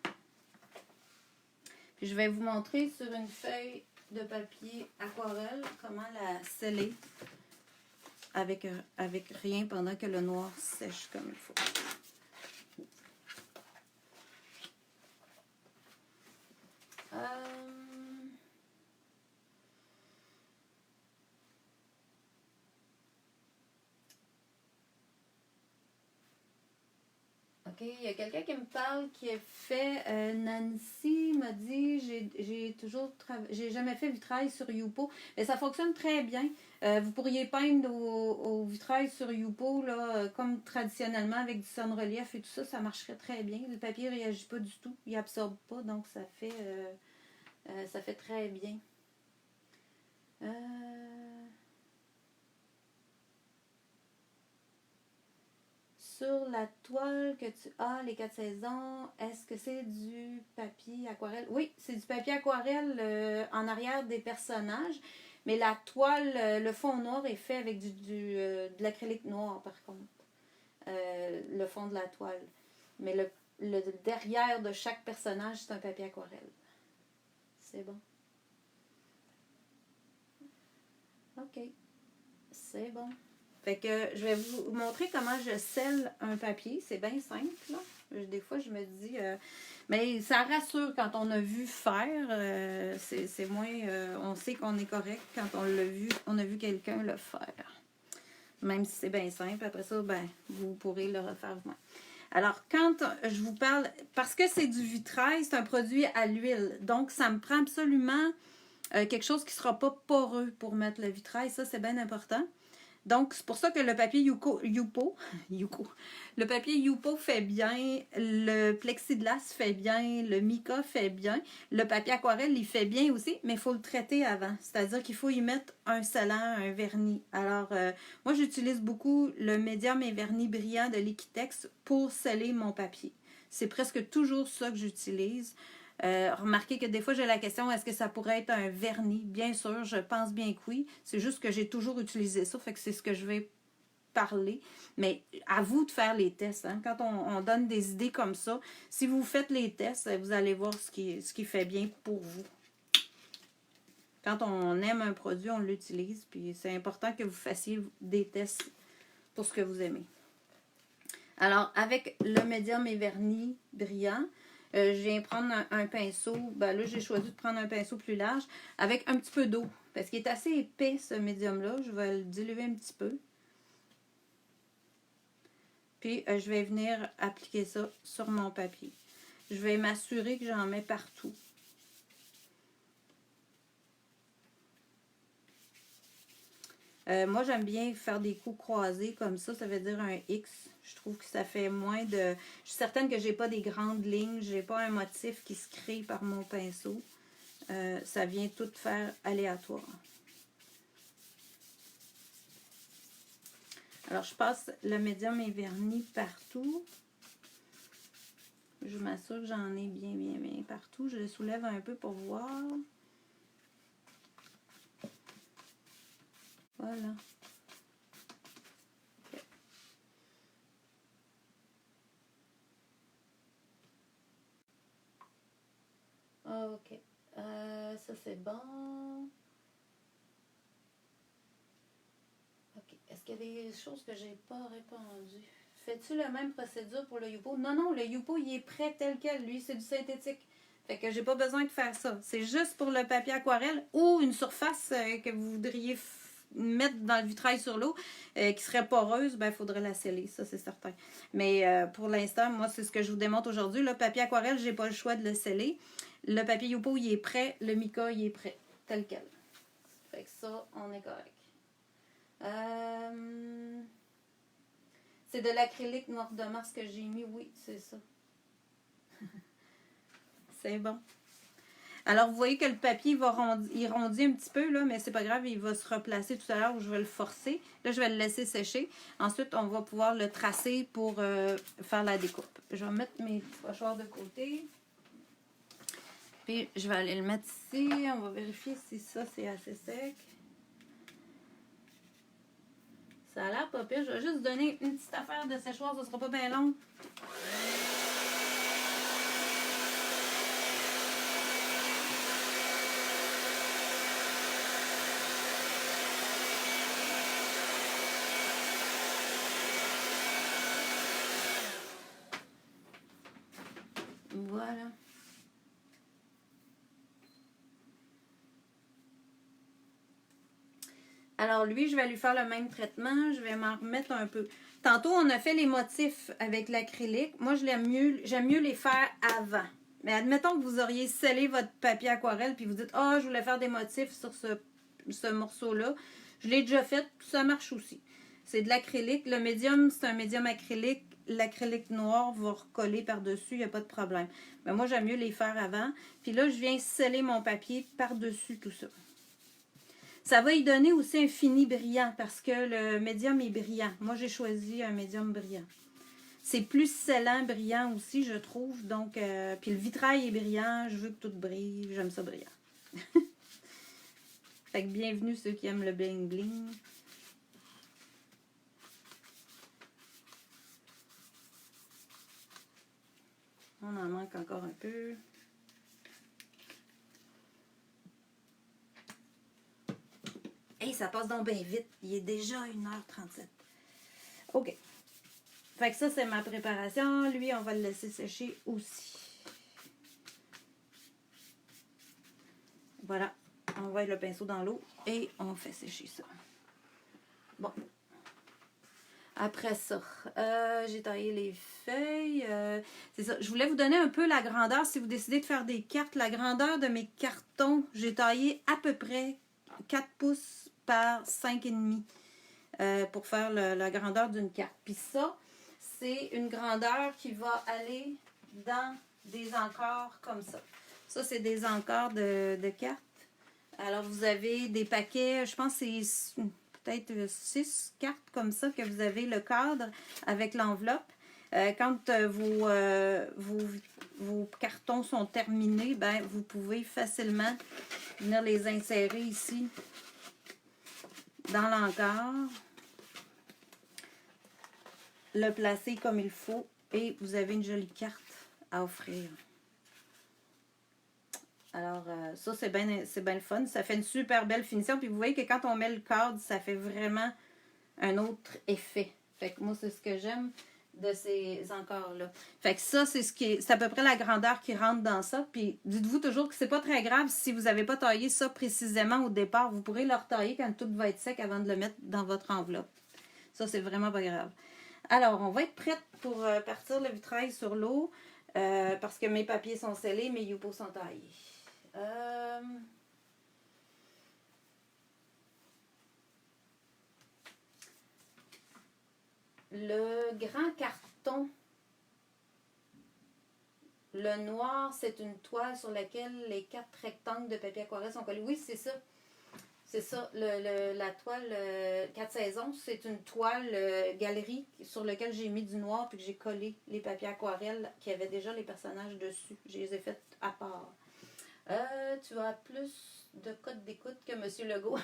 Puis, je vais vous montrer sur une feuille de papier aquarelle comment la sceller avec rien pendant que le noir sèche comme il faut. OK, il y a quelqu'un qui me parle qui a fait, Nancy m'a dit, j'ai jamais fait vitrail sur Youpo, mais ça fonctionne très bien. Vous pourriez peindre au vitrail sur Youpo, là, comme traditionnellement avec du son relief et tout ça, ça marcherait très bien. Le papier ne réagit pas du tout, il absorbe pas, donc ça fait très bien. Sur la toile que tu as, les 4 saisons, est-ce que c'est du papier aquarelle? Oui, c'est du papier aquarelle en arrière des personnages, mais la toile, le fond noir est fait avec de l'acrylique noir par contre. Le fond de la toile. Mais le derrière de chaque personnage, c'est un papier aquarelle. C'est bon. OK. C'est bon. Fait que je vais vous montrer comment je scelle un papier. C'est bien simple, là. Des fois, je me dis... mais ça rassure quand on a vu faire. C'est moins... on sait qu'on est correct quand on l'a vu. On a vu quelqu'un le faire. Même si c'est bien simple. Après ça, ben, vous pourrez le refaire vous-même. Alors, quand je vous parle... Parce que c'est du vitrail, c'est un produit à l'huile. Donc, ça me prend absolument quelque chose qui ne sera pas poreux pour mettre le vitrail. Ça, c'est bien important. Donc, c'est pour ça que le papier Yupo, le papier Yupo fait bien, le plexiglas fait bien, le mica fait bien, le papier aquarelle, il fait bien aussi, mais il faut le traiter avant. C'est-à-dire qu'il faut y mettre un scellant, un vernis. Alors, moi, j'utilise beaucoup le médium et vernis brillant de Liquitex pour sceller mon papier. C'est presque toujours ça que j'utilise. Remarquez que des fois, j'ai la question, est-ce que ça pourrait être un vernis? Bien sûr, je pense bien que oui. C'est juste que j'ai toujours utilisé ça, fait que c'est ce que je vais parler. Mais à vous de faire les tests. Hein? Quand on donne des idées comme ça, si vous faites les tests, vous allez voir ce qui fait bien pour vous. Quand on aime un produit, on l'utilise. Puis c'est important que vous fassiez des tests pour ce que vous aimez. Alors, avec le médium et vernis brillant, je viens prendre un pinceau. Ben là, j'ai choisi de prendre un pinceau plus large avec un petit peu d'eau. Parce qu'il est assez épais, ce médium-là. Je vais le diluer un petit peu. Puis, je vais venir appliquer ça sur mon papier. Je vais m'assurer que j'en mets partout. Moi, j'aime bien faire des coups croisés comme ça. Ça veut dire un X. Je trouve que ça fait moins de... Je suis certaine que j'ai pas des grandes lignes. J'ai pas un motif qui se crée par mon pinceau. Ça vient tout faire aléatoire. Alors, je passe le médium et vernis partout. Je Je m'assure que j'en ai bien partout. Je le soulève un peu pour voir. Voilà. OK. Ça, c'est bon. OK. Est-ce qu'il y a des choses que j'ai pas répondues? Fais-tu la même procédure pour le Yupo? Non, non, le Yupo, il est prêt tel quel. Lui, c'est du synthétique. Fait que j'ai pas besoin de faire ça. C'est juste pour le papier aquarelle ou une surface que vous voudriez mettre dans le vitrail sur l'eau qui serait poreuse, ben il faudrait la sceller, ça c'est certain. Mais pour l'instant, moi, c'est ce que je vous démontre aujourd'hui. Le papier aquarelle, j'ai pas le choix de le sceller. Le papier Yupo, il est prêt. Le mica, il est prêt. Tel quel. Fait que ça, on est correct. C'est de l'acrylique noir de Mars que j'ai mis. Oui, c'est ça. C'est bon. Alors, vous voyez que le papier il rondit un petit peu, là, mais c'est pas grave, il va se replacer tout à l'heure où je vais le forcer. Là, je vais le laisser sécher. Ensuite, on va pouvoir le tracer pour faire la découpe. Je vais mettre mes pochoirs de côté. Puis, je vais aller le mettre ici. On va vérifier si ça, c'est assez sec. Ça a l'air pas pire. Je vais juste donner une petite affaire de séchoir, ça sera pas bien long. Voilà. Alors lui, je vais lui faire le même traitement. Je vais m'en remettre un peu. Tantôt, on a fait les motifs avec l'acrylique. Moi, j'aime mieux les faire avant. Mais admettons que vous auriez scellé votre papier aquarelle puis vous dites « Ah, je voulais faire des motifs sur ce morceau-là. » Je l'ai déjà fait, ça marche aussi. C'est de l'acrylique. Le médium, c'est un médium acrylique. L'acrylique noir va recoller par-dessus, il n'y a pas de problème. Mais moi, j'aime mieux les faire avant. Puis là, je viens sceller mon papier par-dessus tout ça. Ça va y donner aussi un fini brillant parce que le médium est brillant. Moi, j'ai choisi un médium brillant. C'est plus scellant, brillant aussi, je trouve. Donc, puis le vitrail est brillant. Je veux que tout brille. J'aime ça brillant. Fait que bienvenue ceux qui aiment le bling bling. On en manque encore un peu. Hey, ça passe donc bien vite. Il est déjà 1h37. OK. Fait que ça, c'est ma préparation. Lui, on va le laisser sécher aussi. Voilà. On va le pinceau dans l'eau et on fait sécher ça. Bon. Après ça, j'ai taillé les feuilles. C'est ça. Je voulais vous donner un peu la grandeur. Si vous décidez de faire des cartes, la grandeur de mes cartons, j'ai taillé à peu près 4 pouces par 5,5 pour faire la grandeur d'une carte. Puis ça, c'est une grandeur qui va aller dans des encarts comme ça. Ça, c'est des encarts de cartes. Alors, vous avez des paquets, je pense que c'est peut-être 6 cartes comme ça que vous avez le cadre avec l'enveloppe. Quand vos cartons sont terminés, ben, vous pouvez facilement venir les insérer ici dans l'encart, le placer comme il faut et vous avez une jolie carte à offrir. Alors, ça, c'est bien le fun. Ça fait une super belle finition. Puis vous voyez que quand on met le cadre, ça fait vraiment un autre effet. Fait que moi, c'est ce que j'aime de ces encarts-là. Fait que ça, c'est à peu près la grandeur qui rentre dans ça. Puis dites-vous toujours que c'est pas très grave si vous n'avez pas taillé ça précisément au départ. Vous pourrez le retailler quand tout va être sec avant de le mettre dans votre enveloppe. Ça, c'est vraiment pas grave. Alors, on va être prête pour partir le vitrail sur l'eau parce que mes papiers sont scellés, mes Yupo sont taillés. Le grand carton, le noir, c'est une toile sur laquelle les 4 rectangles de papier aquarelle sont collés. Oui, c'est ça. C'est ça, la toile 4 saisons, c'est une toile galerie sur laquelle j'ai mis du noir puis que j'ai collé les papiers aquarelles qui avaient déjà les personnages dessus. Je les ai faites à part. Tu as plus de code d'écoute que Monsieur Legault.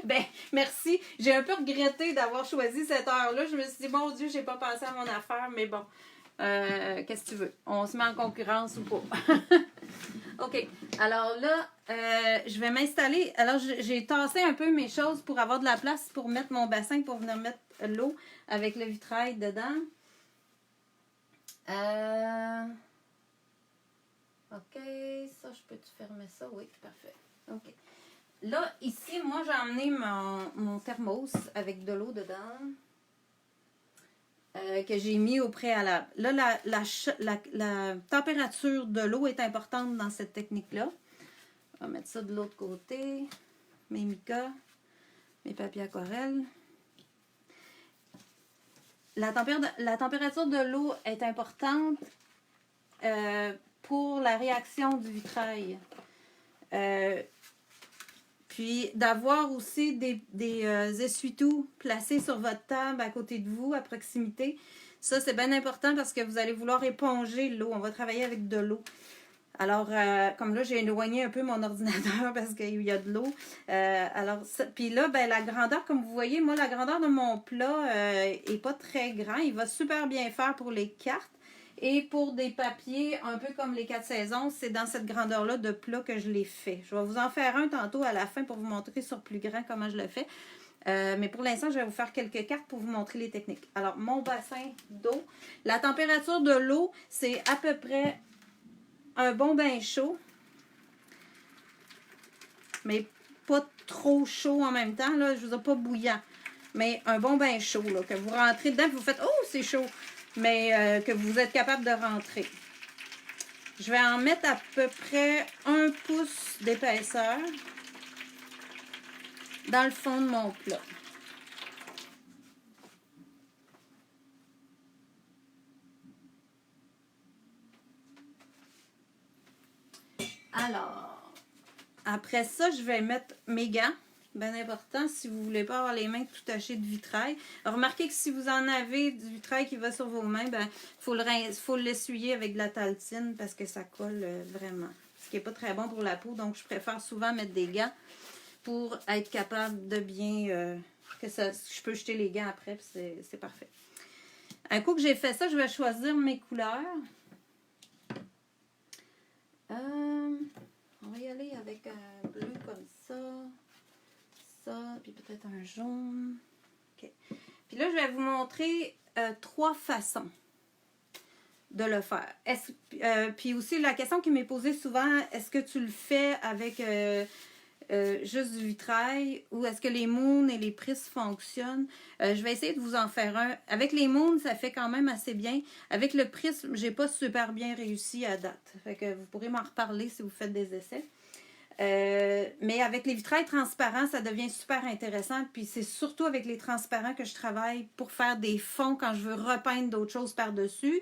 Ben, merci. J'ai un peu regretté d'avoir choisi cette heure-là. Je me suis dit, mon Dieu, j'ai pas pensé à mon affaire, mais bon. Qu'est-ce que tu veux? On se met en concurrence ou pas? OK. Alors là, je vais m'installer. Alors, j'ai tassé un peu mes choses pour avoir de la place pour mettre mon bassin, pour venir mettre l'eau avec le vitrail dedans. OK. Ça, je peux-tu fermer ça? Oui, parfait. OK. Là, ici, moi, j'ai emmené mon thermos avec de l'eau dedans. Que j'ai mis au préalable. Là, la température de l'eau est importante dans cette technique-là. On va mettre ça de l'autre côté. Mes micas, mes papiers aquarelles. La température de l'eau est importante pour la réaction du vitrail. Puis d'avoir aussi des essuie-tout placés sur votre table à côté de vous, à proximité. Ça, c'est bien important parce que vous allez vouloir éponger l'eau. On va travailler avec de l'eau. Alors, comme là, j'ai éloigné un peu mon ordinateur parce qu'il y a de l'eau. Puis là, ben, la grandeur, comme vous voyez, moi, la grandeur de mon plat est pas très grand. Il va super bien faire pour les cartes. Et pour des papiers, un peu comme les 4 saisons, c'est dans cette grandeur-là de plat que je l'ai fait. Je vais vous en faire un tantôt à la fin pour vous montrer sur plus grand comment je le fais. Mais pour l'instant, je vais vous faire quelques cartes pour vous montrer les techniques. Alors, mon bassin d'eau. La température de l'eau, c'est à peu près un bon bain chaud. Mais pas trop chaud en même temps. Là, je vous ai pas bouillant. Mais un bon bain chaud. Là, que vous rentrez dedans et vous faites « Oh, c'est chaud! » Mais que vous êtes capable de rentrer. Je vais en mettre à peu près 1 pouce d'épaisseur dans le fond de mon plat. Alors, après ça, je vais mettre mes gants. Bien important, si vous ne voulez pas avoir les mains tout tachées de vitrail. Alors, remarquez que si vous en avez du vitrail qui va sur vos mains, ben, faut l'essuyer avec de la taltine parce que ça colle vraiment. Ce qui n'est pas très bon pour la peau, donc je préfère souvent mettre des gants pour être capable de bien... je peux jeter les gants après, puis c'est parfait. Un coup que j'ai fait ça, je vais choisir mes couleurs. On va y aller avec un bleu comme ça. Ça, puis peut-être un jaune. OK. Puis là, je vais vous montrer 3 façons de le faire. Puis aussi, la question qui m'est posée souvent, est-ce que tu le fais avec juste du vitrail ou est-ce que les moons et les prismes fonctionnent? Je vais essayer de vous en faire un. Avec les moons, ça fait quand même assez bien. Avec le prisme, j'ai pas super bien réussi à date. Fait que vous pourrez m'en reparler si vous faites des essais. Mais avec les vitrails transparents, ça devient super intéressant. Puis c'est surtout avec les transparents que je travaille pour faire des fonds quand je veux repeindre d'autres choses par-dessus.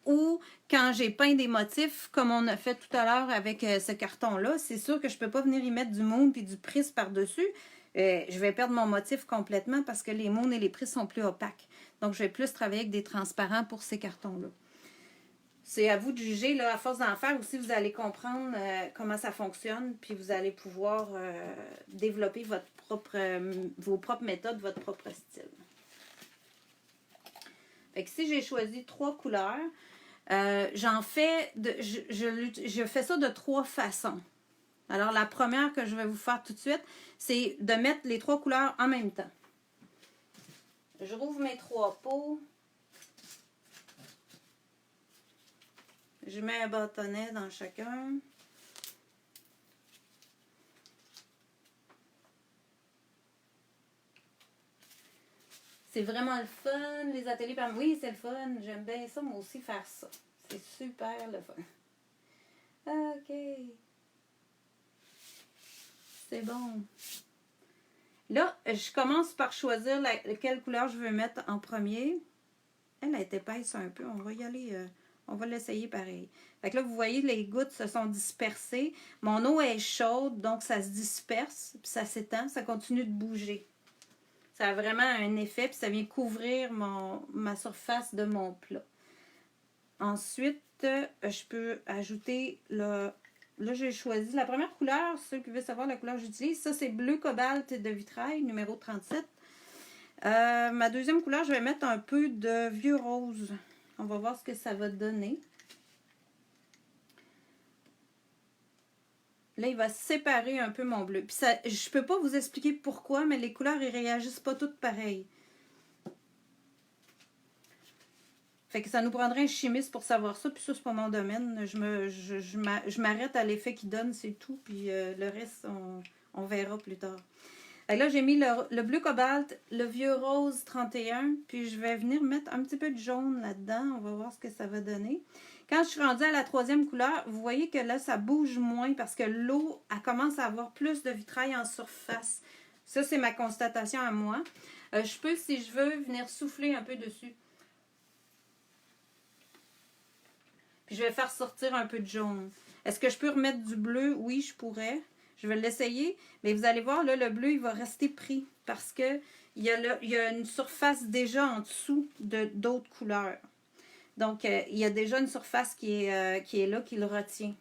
Ou quand j'ai peint des motifs, comme on a fait tout à l'heure avec ce carton-là, c'est sûr que je ne peux pas venir y mettre du moon et du prisme par-dessus. Je vais perdre mon motif complètement parce que les moons et les prismes sont plus opaques. Donc, je vais plus travailler avec des transparents pour ces cartons-là. C'est à vous de juger, là, à force d'en faire aussi, vous allez comprendre comment ça fonctionne, puis vous allez pouvoir développer vos propres méthodes, votre propre style. Fait que si j'ai choisi 3 couleurs, je fais ça de 3 façons. Alors, la première que je vais vous faire tout de suite, c'est de mettre les 3 couleurs en même temps. Je rouvre mes 3 pots. Je mets un bâtonnet dans chacun. C'est vraiment le fun, les ateliers par... Oui, c'est le fun. J'aime bien ça, moi aussi, faire ça. C'est super le fun. OK. C'est bon. Là, je commence par choisir quelle couleur je veux mettre en premier. Elle est épaisse un peu. On va y aller On va l'essayer pareil. Fait que là, vous voyez, les gouttes se sont dispersées. Mon eau est chaude, donc ça se disperse, puis ça s'étend, ça continue de bouger. Ça a vraiment un effet, puis ça vient couvrir ma surface de mon plat. Ensuite, je peux ajouter le... Là, j'ai choisi la première couleur, ceux qui veulent savoir la couleur que j'utilise. Ça, c'est bleu cobalt de vitrail, numéro 37. Ma deuxième couleur, je vais mettre un peu de vieux rose. On va voir ce que ça va donner. Là, il va séparer un peu mon bleu. Puis ça, je peux pas vous expliquer pourquoi, mais les couleurs, ils réagissent pas toutes pareilles. Fait que ça nous prendrait un chimiste pour savoir ça, puis ça, c'est pas mon domaine. Je m'arrête à l'effet qu'il donne, c'est tout, puis le reste, on verra plus tard. Et là, j'ai mis le bleu cobalt, le vieux rose 31, puis je vais venir mettre un petit peu de jaune là-dedans. On va voir ce que ça va donner. Quand je suis rendue à la troisième couleur, vous voyez que là, ça bouge moins parce que l'eau, elle commence à avoir plus de vitrail en surface. Ça, c'est ma constatation à moi. Je peux, si je veux, venir souffler un peu dessus. Puis je vais faire sortir un peu de jaune. Est-ce que je peux remettre du bleu? Oui, je pourrais. Je vais l'essayer. Mais vous allez voir, là, le bleu, il va rester pris parce que il y a une surface déjà en dessous d'autres couleurs. Donc, il y a déjà une surface qui est là, qui le retient.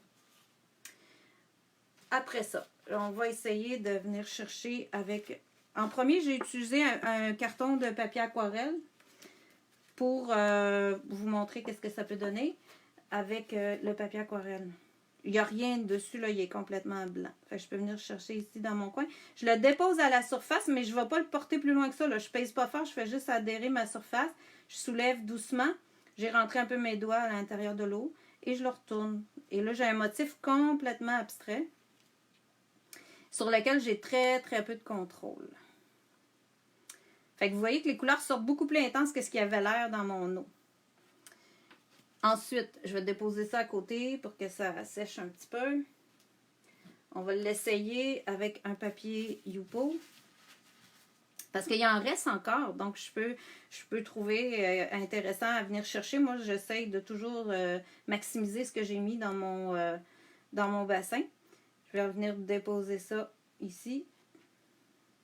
Après ça, on va essayer de venir chercher avec... En premier, j'ai utilisé un carton de papier aquarelle pour vous montrer qu'est-ce que ça peut donner avec le papier aquarelle. Il n'y a rien dessus, là, il est complètement blanc. Fait que je peux venir chercher ici dans mon coin. Je le dépose à la surface, mais je ne vais pas le porter plus loin que ça. Là. Je ne pèse pas fort, je fais juste adhérer ma surface. Je soulève doucement. J'ai rentré un peu mes doigts à l'intérieur de l'eau et je le retourne. Et là, j'ai un motif complètement abstrait sur lequel j'ai très, très peu de contrôle. Fait que vous voyez que les couleurs sortent beaucoup plus intenses que ce qu'il y avait l'air dans mon eau. Ensuite, je vais déposer ça à côté pour que ça sèche un petit peu. On va l'essayer avec un papier Yupo. Parce qu'il en reste encore, donc je peux trouver intéressant à venir chercher. Moi, j'essaye de toujours maximiser ce que j'ai mis dans mon bassin. Je vais venir déposer ça ici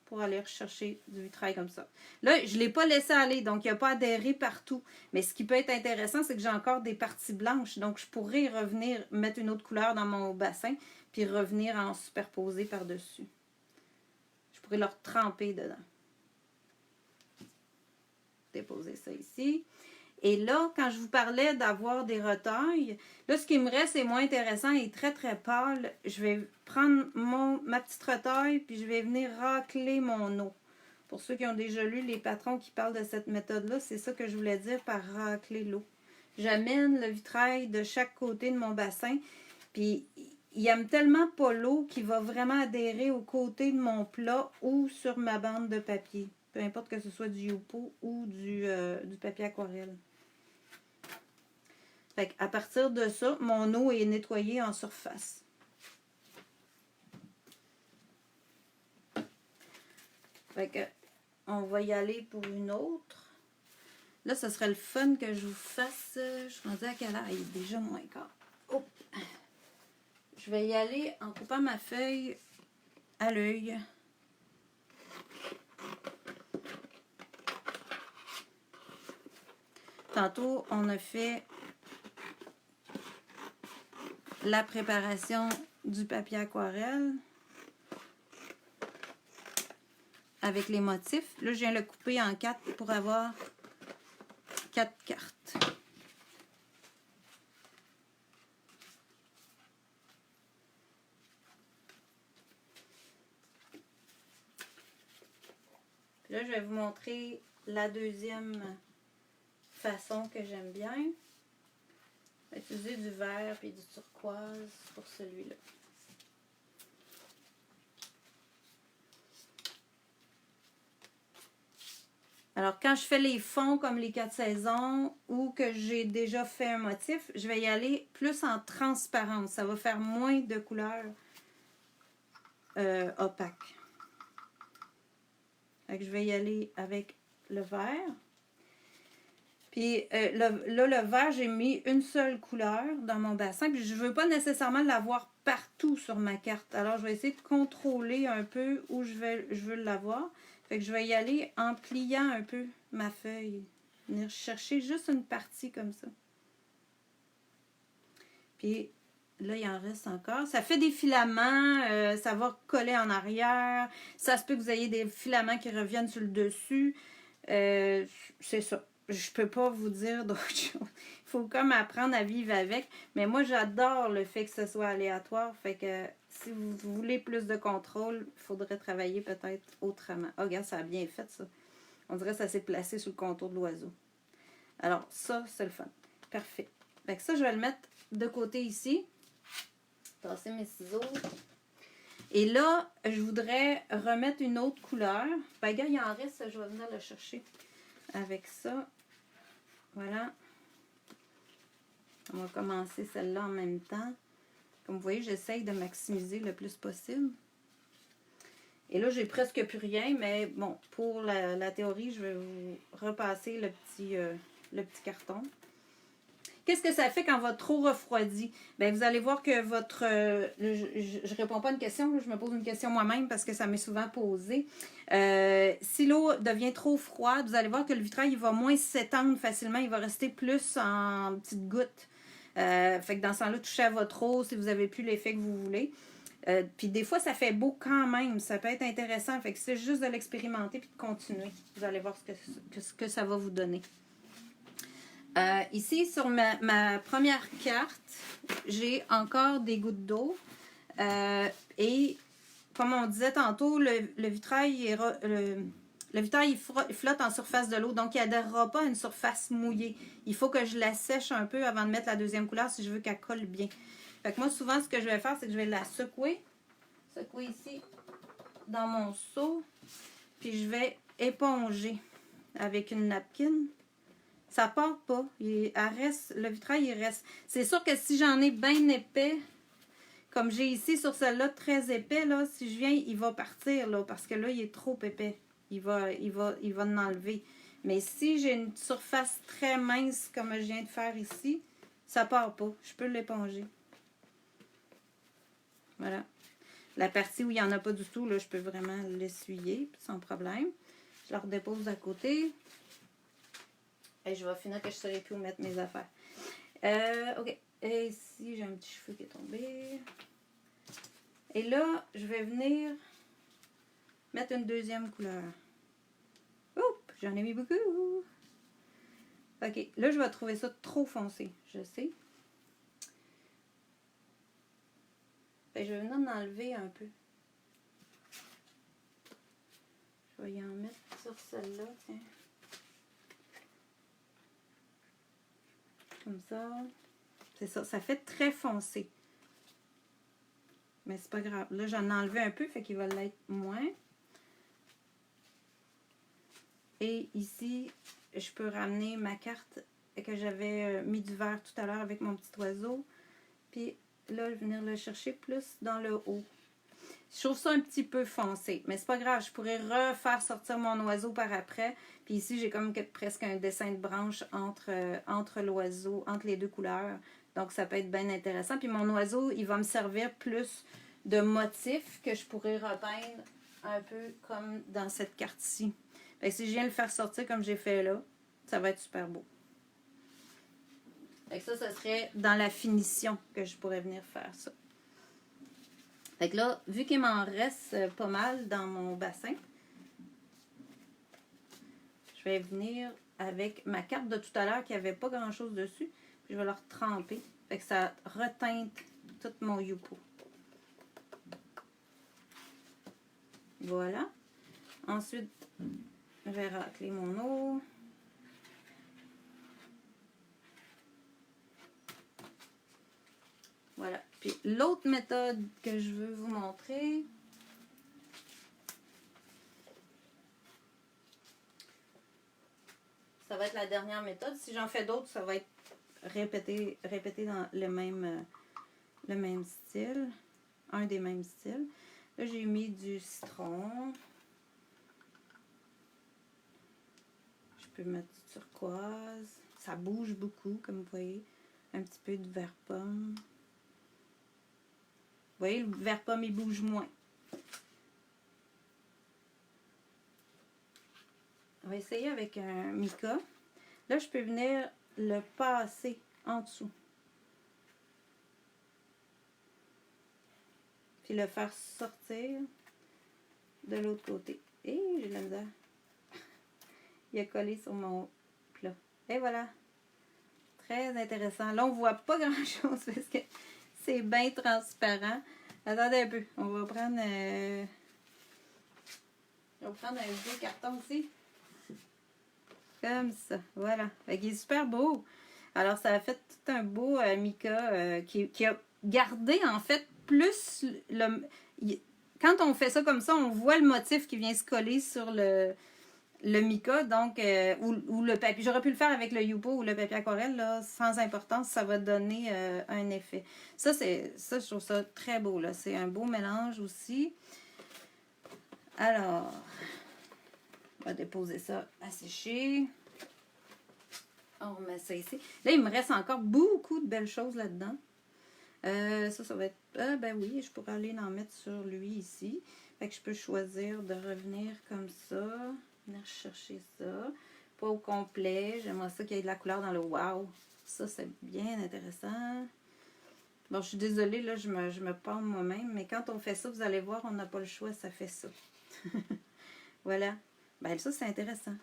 pour aller rechercher du vitrail comme ça. Là, je ne l'ai pas laissé aller, donc il n'y a pas adhéré partout. Mais ce qui peut être intéressant, c'est que j'ai encore des parties blanches, donc je pourrais revenir mettre une autre couleur dans mon bassin, puis revenir en superposer par-dessus. Je pourrais le tremper dedans. Déposer ça ici. Et là, quand je vous parlais d'avoir des retailles, là, ce qui me reste est moins intéressant et très, très pâle. Je vais prendre ma petite retaille, puis je vais venir racler mon eau. Pour ceux qui ont déjà lu les patrons qui parlent de cette méthode-là, c'est ça que je voulais dire par racler l'eau. J'amène le vitrail de chaque côté de mon bassin, puis il aime tellement pas l'eau qu'il va vraiment adhérer aux côtés de mon plat ou sur ma bande de papier. Peu importe que ce soit du Yupo ou du papier aquarelle. Fait à partir de ça, mon eau est nettoyée en surface. Fait que on va y aller pour une autre. Là, ce serait le fun que je vous fasse. Je suis rendue à quelle heure? Il est déjà moins quart. Oh. Je vais y aller en coupant ma feuille à l'œil. Tantôt, on a fait la préparation du papier aquarelle avec les motifs. Là, je viens le couper en 4 pour avoir 4 cartes. Puis là, je vais vous montrer la deuxième façon que j'aime bien. Je vais utiliser du vert et du turquoise pour celui-là. Alors, quand je fais les fonds comme les 4 saisons ou que j'ai déjà fait un motif, je vais y aller plus en transparence. Ça va faire moins de couleurs opaques. Fait que je vais y aller avec le vert. Puis là, le vert, j'ai mis une seule couleur dans mon bassin. Puis je ne veux pas nécessairement l'avoir partout sur ma carte. Alors, je vais essayer de contrôler un peu où je veux l'avoir. Fait que je vais y aller en pliant un peu ma feuille. Venir chercher juste une partie comme ça. Puis là, il en reste encore. Ça fait des filaments. Ça va coller en arrière. Ça se peut que vous ayez des filaments qui reviennent sur le dessus. C'est ça. Je peux pas vous dire d'autre chose. Il faut comme apprendre à vivre avec. Mais moi, j'adore le fait que ce soit aléatoire. Fait que si vous voulez plus de contrôle, il faudrait travailler peut-être autrement. Oh, regarde, ça a bien fait, ça. On dirait que ça s'est placé sur le contour de l'oiseau. Alors, ça, c'est le fun. Parfait. Fait que ça, je vais le mettre de côté ici. Tasser mes ciseaux. Et là, je voudrais remettre une autre couleur. Ben, gars, il en reste, je vais venir le chercher avec ça. Voilà. On va commencer celle-là en même temps. Comme vous voyez, j'essaye de maximiser le plus possible. Et là, j'ai presque plus rien, mais bon, pour la théorie, je vais vous repasser le petit carton. Qu'est-ce que ça fait quand votre eau refroidit? Bien, vous allez voir que votre... je réponds pas à une question, je me pose une question moi-même parce que ça m'est souvent posé. Si l'eau devient trop froide, vous allez voir que le vitrail il va moins s'étendre facilement, il va rester plus en petites gouttes. Fait que dans ce temps-là, touchez à votre eau si vous n'avez plus l'effet que vous voulez. Puis des fois, ça fait beau quand même. Ça peut être intéressant. Fait que c'est juste de l'expérimenter puis de continuer. Vous allez voir ce que ça va vous donner. Ici, sur ma première carte, j'ai encore des gouttes d'eau. Et comme on disait tantôt, le vitrail, le vitrail il flotte en surface de l'eau. Donc, il n'adhérera pas à une surface mouillée. Il faut que je la sèche un peu avant de mettre la deuxième couleur si je veux qu'elle colle bien. Fait que moi, souvent, ce que je vais faire, c'est que je vais la secouer. Secouer ici dans mon seau. Puis, je vais éponger avec une napkin. Ça part pas. Le vitrail, il reste. C'est sûr que si j'en ai bien épais, comme j'ai ici sur celle-là, très épais, là, si je viens, il va partir, là, parce que là, il est trop épais. Il va en enlever. Mais si j'ai une surface très mince, comme je viens de faire ici, ça part pas. Je peux l'éponger. Voilà. La partie où il n'y en a pas du tout, là, je peux vraiment l'essuyer sans problème. Je la redépose à côté. Et je vais finir que je ne saurais plus où mettre mes affaires. OK. Et ici, j'ai un petit cheveu qui est tombé. Et là, je vais venir mettre une deuxième couleur. Oups, j'en ai mis beaucoup. OK. Là, je vais trouver ça trop foncé. Je sais. Et je vais venir en enlever un peu. Je vais y en mettre sur celle-là, tiens. Comme ça. C'est ça. Ça fait très foncé. Mais c'est pas grave. Là, j'en ai enlevé un peu, fait qu'il va l'être moins. Et ici, je peux ramener ma carte que j'avais mis du vert tout à l'heure avec mon petit oiseau. Puis là, je vais venir le chercher plus dans le haut. Je trouve ça un petit peu foncé, mais c'est pas grave. Je pourrais refaire sortir mon oiseau par après. Puis ici, j'ai comme presque un dessin de branche entre l'oiseau, entre les deux couleurs. Donc, ça peut être bien intéressant. Puis mon oiseau, il va me servir plus de motifs que je pourrais repeindre un peu comme dans cette carte-ci. Fait que si je viens le faire sortir comme j'ai fait là, ça va être super beau. Fait que ça serait dans la finition que je pourrais venir faire ça. Fait que là, vu qu'il m'en reste pas mal dans mon bassin, je vais venir avec ma carte de tout à l'heure qui n'avait pas grand-chose dessus. Puis je vais la retremper. Fait que ça reteinte tout mon youpo. Voilà. Ensuite, je vais racler mon eau. Voilà. Puis l'autre méthode que je veux vous montrer, ça va être la dernière méthode. Si j'en fais d'autres, ça va être répété dans le même style. Un des mêmes styles. Là, j'ai mis du citron. Je peux mettre du turquoise. ça bouge beaucoup, comme vous voyez. Un petit peu de vert pomme. Vous voyez, le vert pomme, il bouge moins. On va essayer avec un mica. Là, je peux venir le passer en dessous. Puis le faire sortir de l'autre côté. Et j'ai de la misère. Il a collé sur mon plat. Et voilà. Très intéressant. Là, on voit pas grand-chose parce que c'est bien transparent. Attendez un peu. On va prendre un vieux carton aussi. Comme ça. Voilà. Il est super beau. Alors, ça a fait tout un beau mica qui a gardé, en fait, plus le... Quand on fait ça comme ça, on voit le motif qui vient se coller sur le mica, donc, ou le papier. J'aurais pu le faire avec le Yupo ou le papier aquarelle, là, sans importance, ça va donner un effet. Ça, je trouve ça très beau, là. C'est un beau mélange aussi. Alors, on va déposer ça à sécher. On remet ça ici. Là, il me reste encore beaucoup de belles choses là-dedans. Ça va être... ben oui, je pourrais aller en mettre sur lui ici. Fait que je peux choisir de revenir comme ça. Venir chercher ça. Pas au complet. J'aimerais ça qu'il y ait de la couleur dans le wow. Ça, c'est bien intéressant. Bon, je suis désolée, là, je me parle moi-même. Mais quand on fait ça, vous allez voir, on n'a pas le choix, ça fait ça. Voilà. Ben ça, c'est intéressant.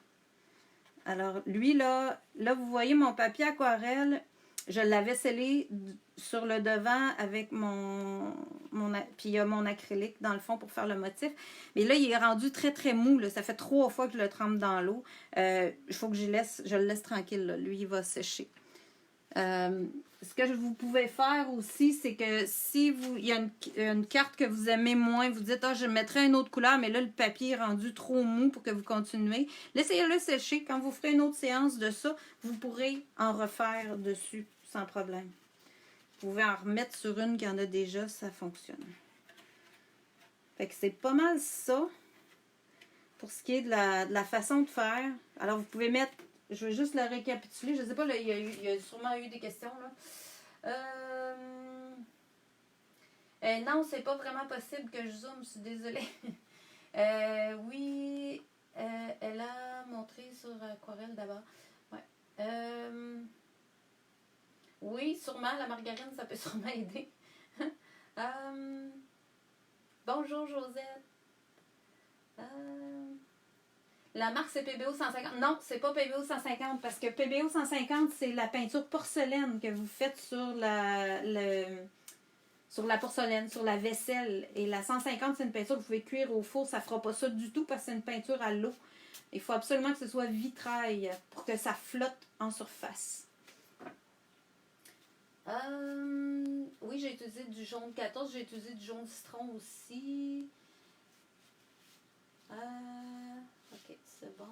Alors, lui, là, vous voyez mon papier aquarelle, je l'avais scellé sur le devant avec puis il y a mon acrylique dans le fond pour faire le motif. Mais là, il est rendu très, très mou. Là. Ça fait 3 fois que je le trempe dans l'eau. Il faut que je le laisse tranquille. Là. Lui, il va sécher. Ce que vous pouvez faire aussi, c'est que si il y a une carte que vous aimez moins, vous dites, je mettrais une autre couleur, mais là, le papier est rendu trop mou pour que vous continuez. Laissez-le sécher. Quand vous ferez une autre séance de ça, vous pourrez en refaire dessus sans problème. Vous pouvez en remettre sur une qui en a déjà, ça fonctionne. Fait que c'est pas mal ça pour ce qui est de la façon de faire. Alors, vous pouvez mettre... Je vais juste le récapituler. Je ne sais pas, là, il y a sûrement eu des questions. Là. Non, c'est pas vraiment possible que je zoome. Je suis désolée. Oui, elle a montré sur aquarelle d'abord. Ouais. Oui, sûrement. La margarine, ça peut sûrement aider. Bonjour, Josette. La marque, c'est PBO 150. Non, c'est pas PBO 150 parce que PBO 150, c'est la peinture porcelaine que vous faites sur la porcelaine, sur la vaisselle. Et la 150, c'est une peinture que vous pouvez cuire au four. Ça fera pas ça du tout parce que c'est une peinture à l'eau. Il faut absolument que ce soit vitrail pour que ça flotte en surface. Oui, j'ai utilisé du jaune 14. J'ai utilisé du jaune citron aussi. Ok, c'est bon.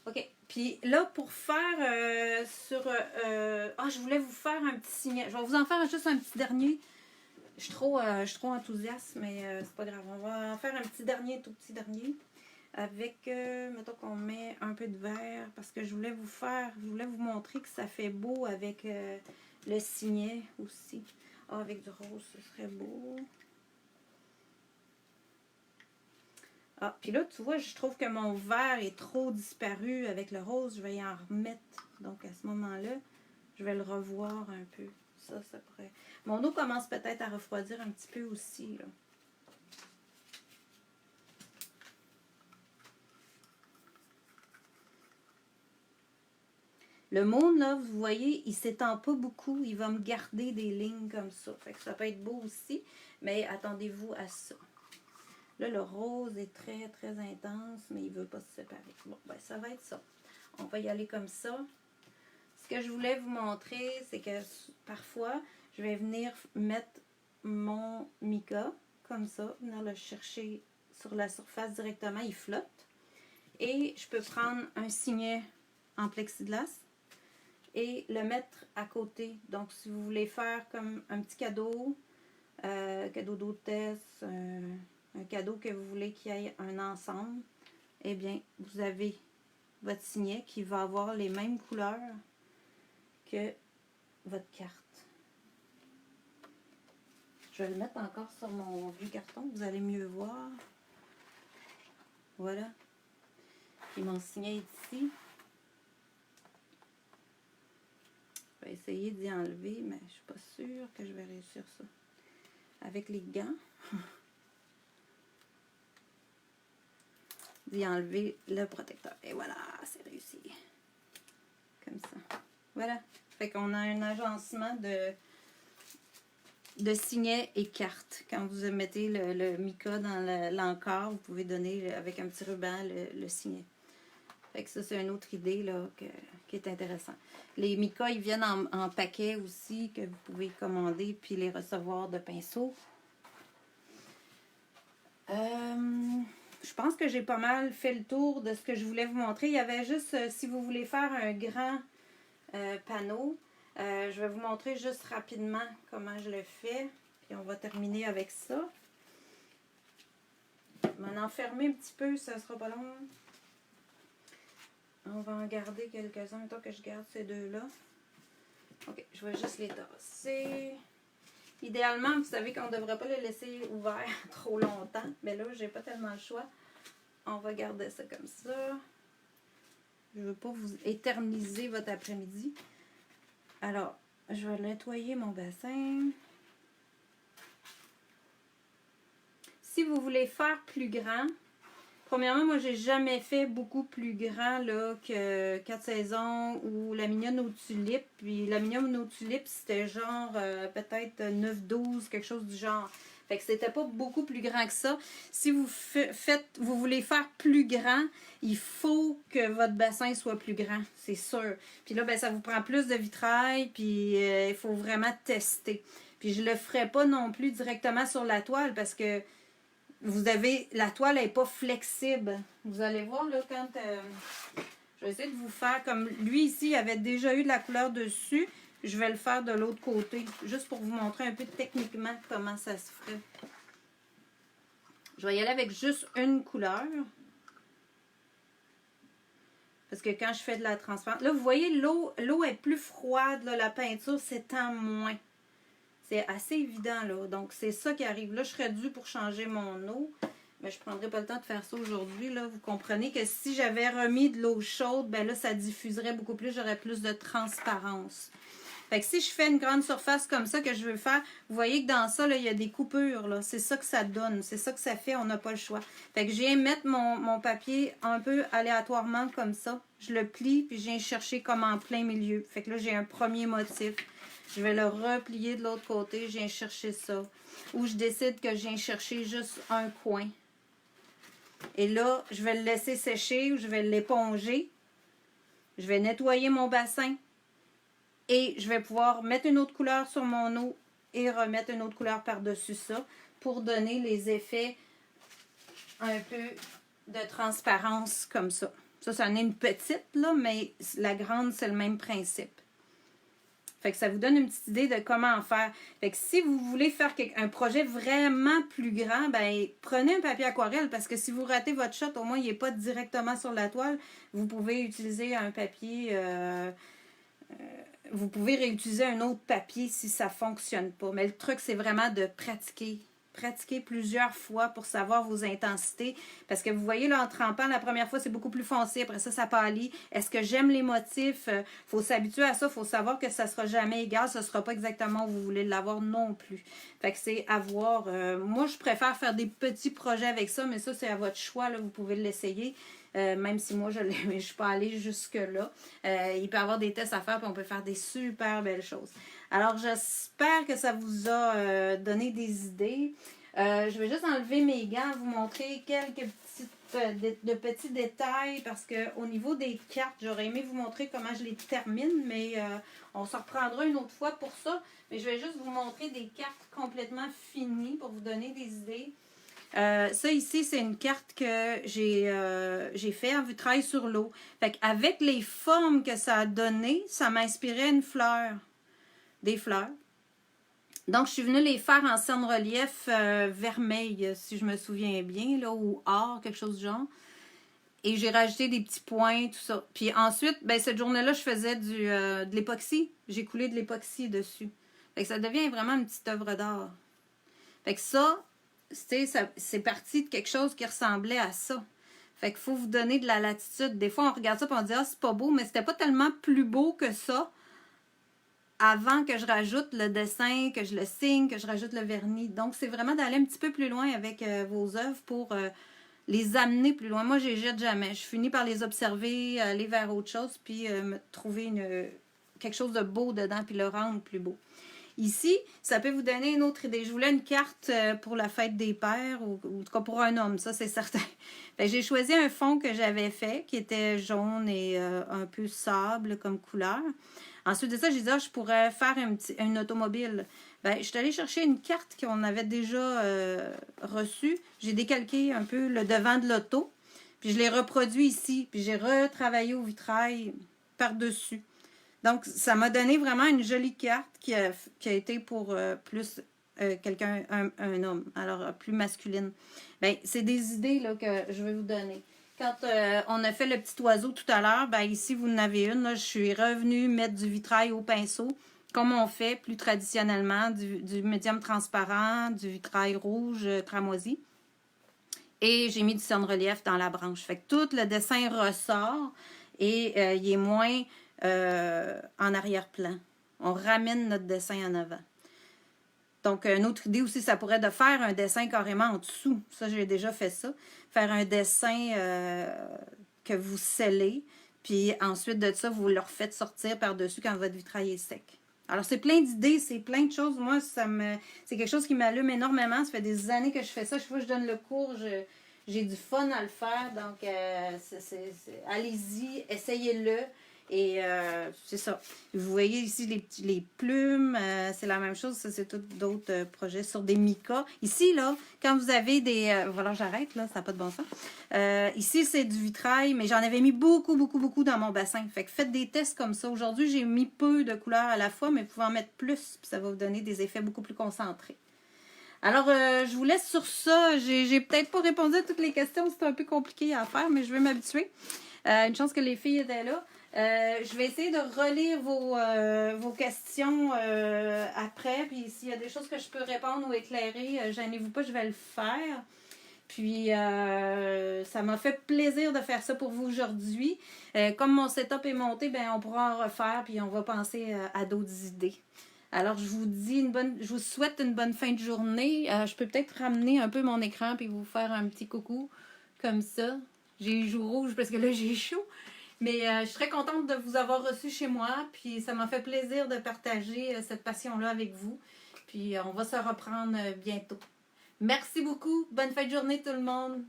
Ok, puis là, pour faire je voulais vous faire un petit signet. Je vais vous en faire juste un petit dernier. Je suis trop enthousiaste, mais c'est pas grave. On va en faire un petit dernier, tout petit dernier. Avec, mettons qu'on met un peu de vert, parce que je voulais vous montrer que ça fait beau avec le signet aussi. Avec du rose, ce serait beau. Ah, puis là, tu vois, je trouve que mon vert est trop disparu avec le rose. Je vais y en remettre. Donc, à ce moment-là, je vais le revoir un peu. Ça pourrait... Mon eau commence peut-être à refroidir un petit peu aussi, là. Le monde, là, vous voyez, il s'étend pas beaucoup. Il va me garder des lignes comme ça. Fait que ça peut être beau aussi, mais attendez-vous à ça. Là, le rose est très, très intense, mais il ne veut pas se séparer. Bon, ben ça va être ça. On va y aller comme ça. Ce que je voulais vous montrer, c'est que parfois, je vais venir mettre mon mica, comme ça, venir le chercher sur la surface directement, il flotte. Et je peux prendre un signet en plexiglas et le mettre à côté. Donc, si vous voulez faire comme un petit cadeau, cadeau d'hôtesse, un cadeau que vous voulez qu'il y ait un ensemble, eh bien, vous avez votre signet qui va avoir les mêmes couleurs que votre carte. Je vais le mettre encore sur mon vieux carton, vous allez mieux voir. Voilà. Puis mon signet est ici. Je vais essayer d'y enlever, mais je suis pas sûre que je vais réussir ça. Avec les gants. D'y enlever le protecteur. Et voilà, c'est réussi. Comme ça. Voilà. Fait qu'on a un agencement de signets et cartes. Quand vous mettez le mica dans l'encart, vous pouvez donner avec un petit ruban le signet. Fait que ça, c'est une autre idée là, qui est intéressante. Les micas, ils viennent en paquet aussi, que vous pouvez commander puis les recevoir de pinceau. Je pense que j'ai pas mal fait le tour de ce que je voulais vous montrer. Il y avait juste, si vous voulez faire un grand panneau, je vais vous montrer juste rapidement comment je le fais. Puis on va terminer avec ça. Je vais m'en enfermer un petit peu, ça sera pas long. On va en garder quelques-uns. Mettons que je garde ces deux-là. Ok, je vais juste les tasser. Idéalement, vous savez qu'on ne devrait pas les laisser ouverts trop longtemps. Mais là, j'ai pas tellement le choix. On va garder ça comme ça. Je ne veux pas vous éterniser votre après-midi. Alors, je vais nettoyer mon bassin. Si vous voulez faire plus grand, premièrement, moi, j'ai jamais fait beaucoup plus grand là, que 4 saisons ou la mignonne aux tulipes. Puis la mignonne aux tulipes, c'était genre peut-être 9-12, quelque chose du genre. Fait que c'était pas beaucoup plus grand que ça. Si vous vous voulez faire plus grand, il faut que votre bassin soit plus grand, c'est sûr. Puis là, ben, ça vous prend plus de vitrail, puis il faut vraiment tester. Puis je le ferai pas non plus directement sur la toile parce que vous avez, la toile n'est pas flexible. Vous allez voir là quand je vais essayer de vous faire comme lui ici, il avait déjà eu de la couleur dessus. Je vais le faire de l'autre côté, juste pour vous montrer un peu techniquement comment ça se ferait. Je vais y aller avec juste une couleur. Parce que quand je fais de la transparence, là vous voyez l'eau est plus froide, là, la peinture s'étend moins. C'est assez évident là, donc c'est ça qui arrive. Là je serais due pour changer mon eau. Mais je ne prendrai pas le temps de faire ça aujourd'hui. Vous comprenez que si j'avais remis de l'eau chaude, ben là, ça diffuserait beaucoup plus. J'aurais plus de transparence. Fait que si je fais une grande surface comme ça que je veux faire, vous voyez que dans ça, là, il y a des coupures. C'est ça que ça donne. C'est ça que ça fait. On n'a pas le choix. Fait que je viens mettre mon papier un peu aléatoirement comme ça. Je le plie, puis je viens chercher comme en plein milieu. Fait que là, j'ai un premier motif. Je vais le replier de l'autre côté. Je viens chercher ça. Ou je décide que je viens chercher juste un coin. Et là, je vais le laisser sécher ou je vais l'éponger. Je vais nettoyer mon bassin. Et je vais pouvoir mettre une autre couleur sur mon eau et remettre une autre couleur par-dessus ça pour donner les effets un peu de transparence comme ça. Ça, c'en est une petite, là, mais la grande, c'est le même principe. Fait que ça vous donne une petite idée de comment en faire. Fait que si vous voulez faire un projet vraiment plus grand, ben prenez un papier aquarelle parce que si vous ratez votre shot, au moins il n'est pas directement sur la toile. Vous pouvez utiliser un papier... vous pouvez réutiliser un autre papier si ça ne fonctionne pas. Mais le truc, c'est vraiment de pratiquer. Pratiquer plusieurs fois pour savoir vos intensités. Parce que vous voyez, là, en trempant, la première fois, c'est beaucoup plus foncé. Après ça, ça pâlit. Est-ce que j'aime les motifs? Il faut s'habituer à ça. Il faut savoir que ça ne sera jamais égal. Ça ne sera pas exactement où vous voulez l'avoir non plus. Fait que c'est à voir. Moi, je préfère faire des petits projets avec ça, mais ça, c'est à votre choix. Là. Vous pouvez l'essayer. Même si moi, je ne suis pas allée jusque-là. Il peut y avoir des tests à faire, puis on peut faire des super belles choses. Alors, j'espère que ça vous a donné des idées. Je vais juste enlever mes gants, vous montrer quelques petits détails, parce qu'au niveau des cartes, j'aurais aimé vous montrer comment je les termine, mais on se reprendra une autre fois pour ça. Mais je vais juste vous montrer des cartes complètement finies pour vous donner des idées. Ça ici, c'est une carte que j'ai fait en vitrail sur l'eau. Fait qu'avec les formes que ça a donné, ça m'inspirait une fleur. Des fleurs. Donc, je suis venue les faire en scène relief vermeil, si je me souviens bien, là, ou or, quelque chose du genre. Et j'ai rajouté des petits points, tout ça. Puis ensuite, ben, cette journée-là, je faisais de l'époxy. J'ai coulé de l'époxy dessus. Fait que ça devient vraiment une petite œuvre d'art. Fait que ça, c'est parti de quelque chose qui ressemblait à ça. Fait qu'il faut vous donner de la latitude. Des fois, on regarde ça et on dit « Ah, c'est pas beau », mais c'était pas tellement plus beau que ça avant que je rajoute le dessin, que je le signe, que je rajoute le vernis. Donc, c'est vraiment d'aller un petit peu plus loin avec vos œuvres pour les amener plus loin. Moi, je les jette jamais. Je finis par les observer, aller vers autre chose, puis me trouver quelque chose de beau dedans, puis le rendre plus beau. Ici, ça peut vous donner une autre idée. Je voulais une carte pour la fête des pères, ou en tout cas pour un homme, ça c'est certain. J'ai choisi un fond que j'avais fait, qui était jaune et un peu sable comme couleur. Ensuite de ça, j'ai dit, je pourrais faire une automobile. Je suis allée chercher une carte qu'on avait déjà reçue. J'ai décalqué un peu le devant de l'auto, puis je l'ai reproduit ici, puis j'ai retravaillé au vitrail par-dessus. Donc, ça m'a donné vraiment une jolie carte qui a été pour plus quelqu'un, un homme, alors plus masculine. C'est des idées là, que je vais vous donner. Quand on a fait le petit oiseau tout à l'heure, ici, vous en avez une. Là, je suis revenue mettre du vitrail au pinceau, comme on fait plus traditionnellement, du médium transparent, du vitrail rouge cramoisi. Et j'ai mis du cerne-relief dans la branche. Fait que tout le dessin ressort et il est moins en arrière-plan. On ramène notre dessin en avant. Donc, une autre idée aussi, ça pourrait être de faire un dessin carrément en dessous. Ça, j'ai déjà fait ça. Faire un dessin que vous scellez, puis ensuite de ça, vous le refaites sortir par-dessus quand votre vitrail est sec. Alors, c'est plein d'idées, c'est plein de choses. Moi, c'est quelque chose qui m'allume énormément. Ça fait des années que je fais ça. Chaque fois que je donne le cours, j'ai du fun à le faire. Donc, allez-y, essayez-le. Et c'est ça. Vous voyez ici les plumes, c'est la même chose. Ça, c'est tous d'autres projets sur des micas. Ici, là, quand vous avez des... voilà, j'arrête, là, ça n'a pas de bon sens. Ici, c'est du vitrail, mais j'en avais mis beaucoup, beaucoup, beaucoup dans mon bassin. Fait que faites des tests comme ça. Aujourd'hui, j'ai mis peu de couleurs à la fois, mais vous pouvez en mettre plus, puis ça va vous donner des effets beaucoup plus concentrés. Alors, je vous laisse sur ça. J'ai peut-être pas répondu à toutes les questions. C'est un peu compliqué à faire, mais je vais m'habituer. Une chance que les filles étaient là. Je vais essayer de relire vos questions après. Puis s'il y a des choses que je peux répondre ou éclairer, gênez-vous pas, je vais le faire. Puis ça m'a fait plaisir de faire ça pour vous aujourd'hui. Comme mon setup est monté, on pourra en refaire puis on va penser à d'autres idées. Alors, je vous souhaite une bonne fin de journée. Je peux peut-être ramener un peu mon écran puis vous faire un petit coucou comme ça. J'ai les joues rouges parce que là, j'ai chaud. Mais je suis très contente de vous avoir reçu chez moi. Puis ça m'a fait plaisir de partager cette passion-là avec vous. Puis on va se reprendre bientôt. Merci beaucoup. Bonne fin de journée tout le monde.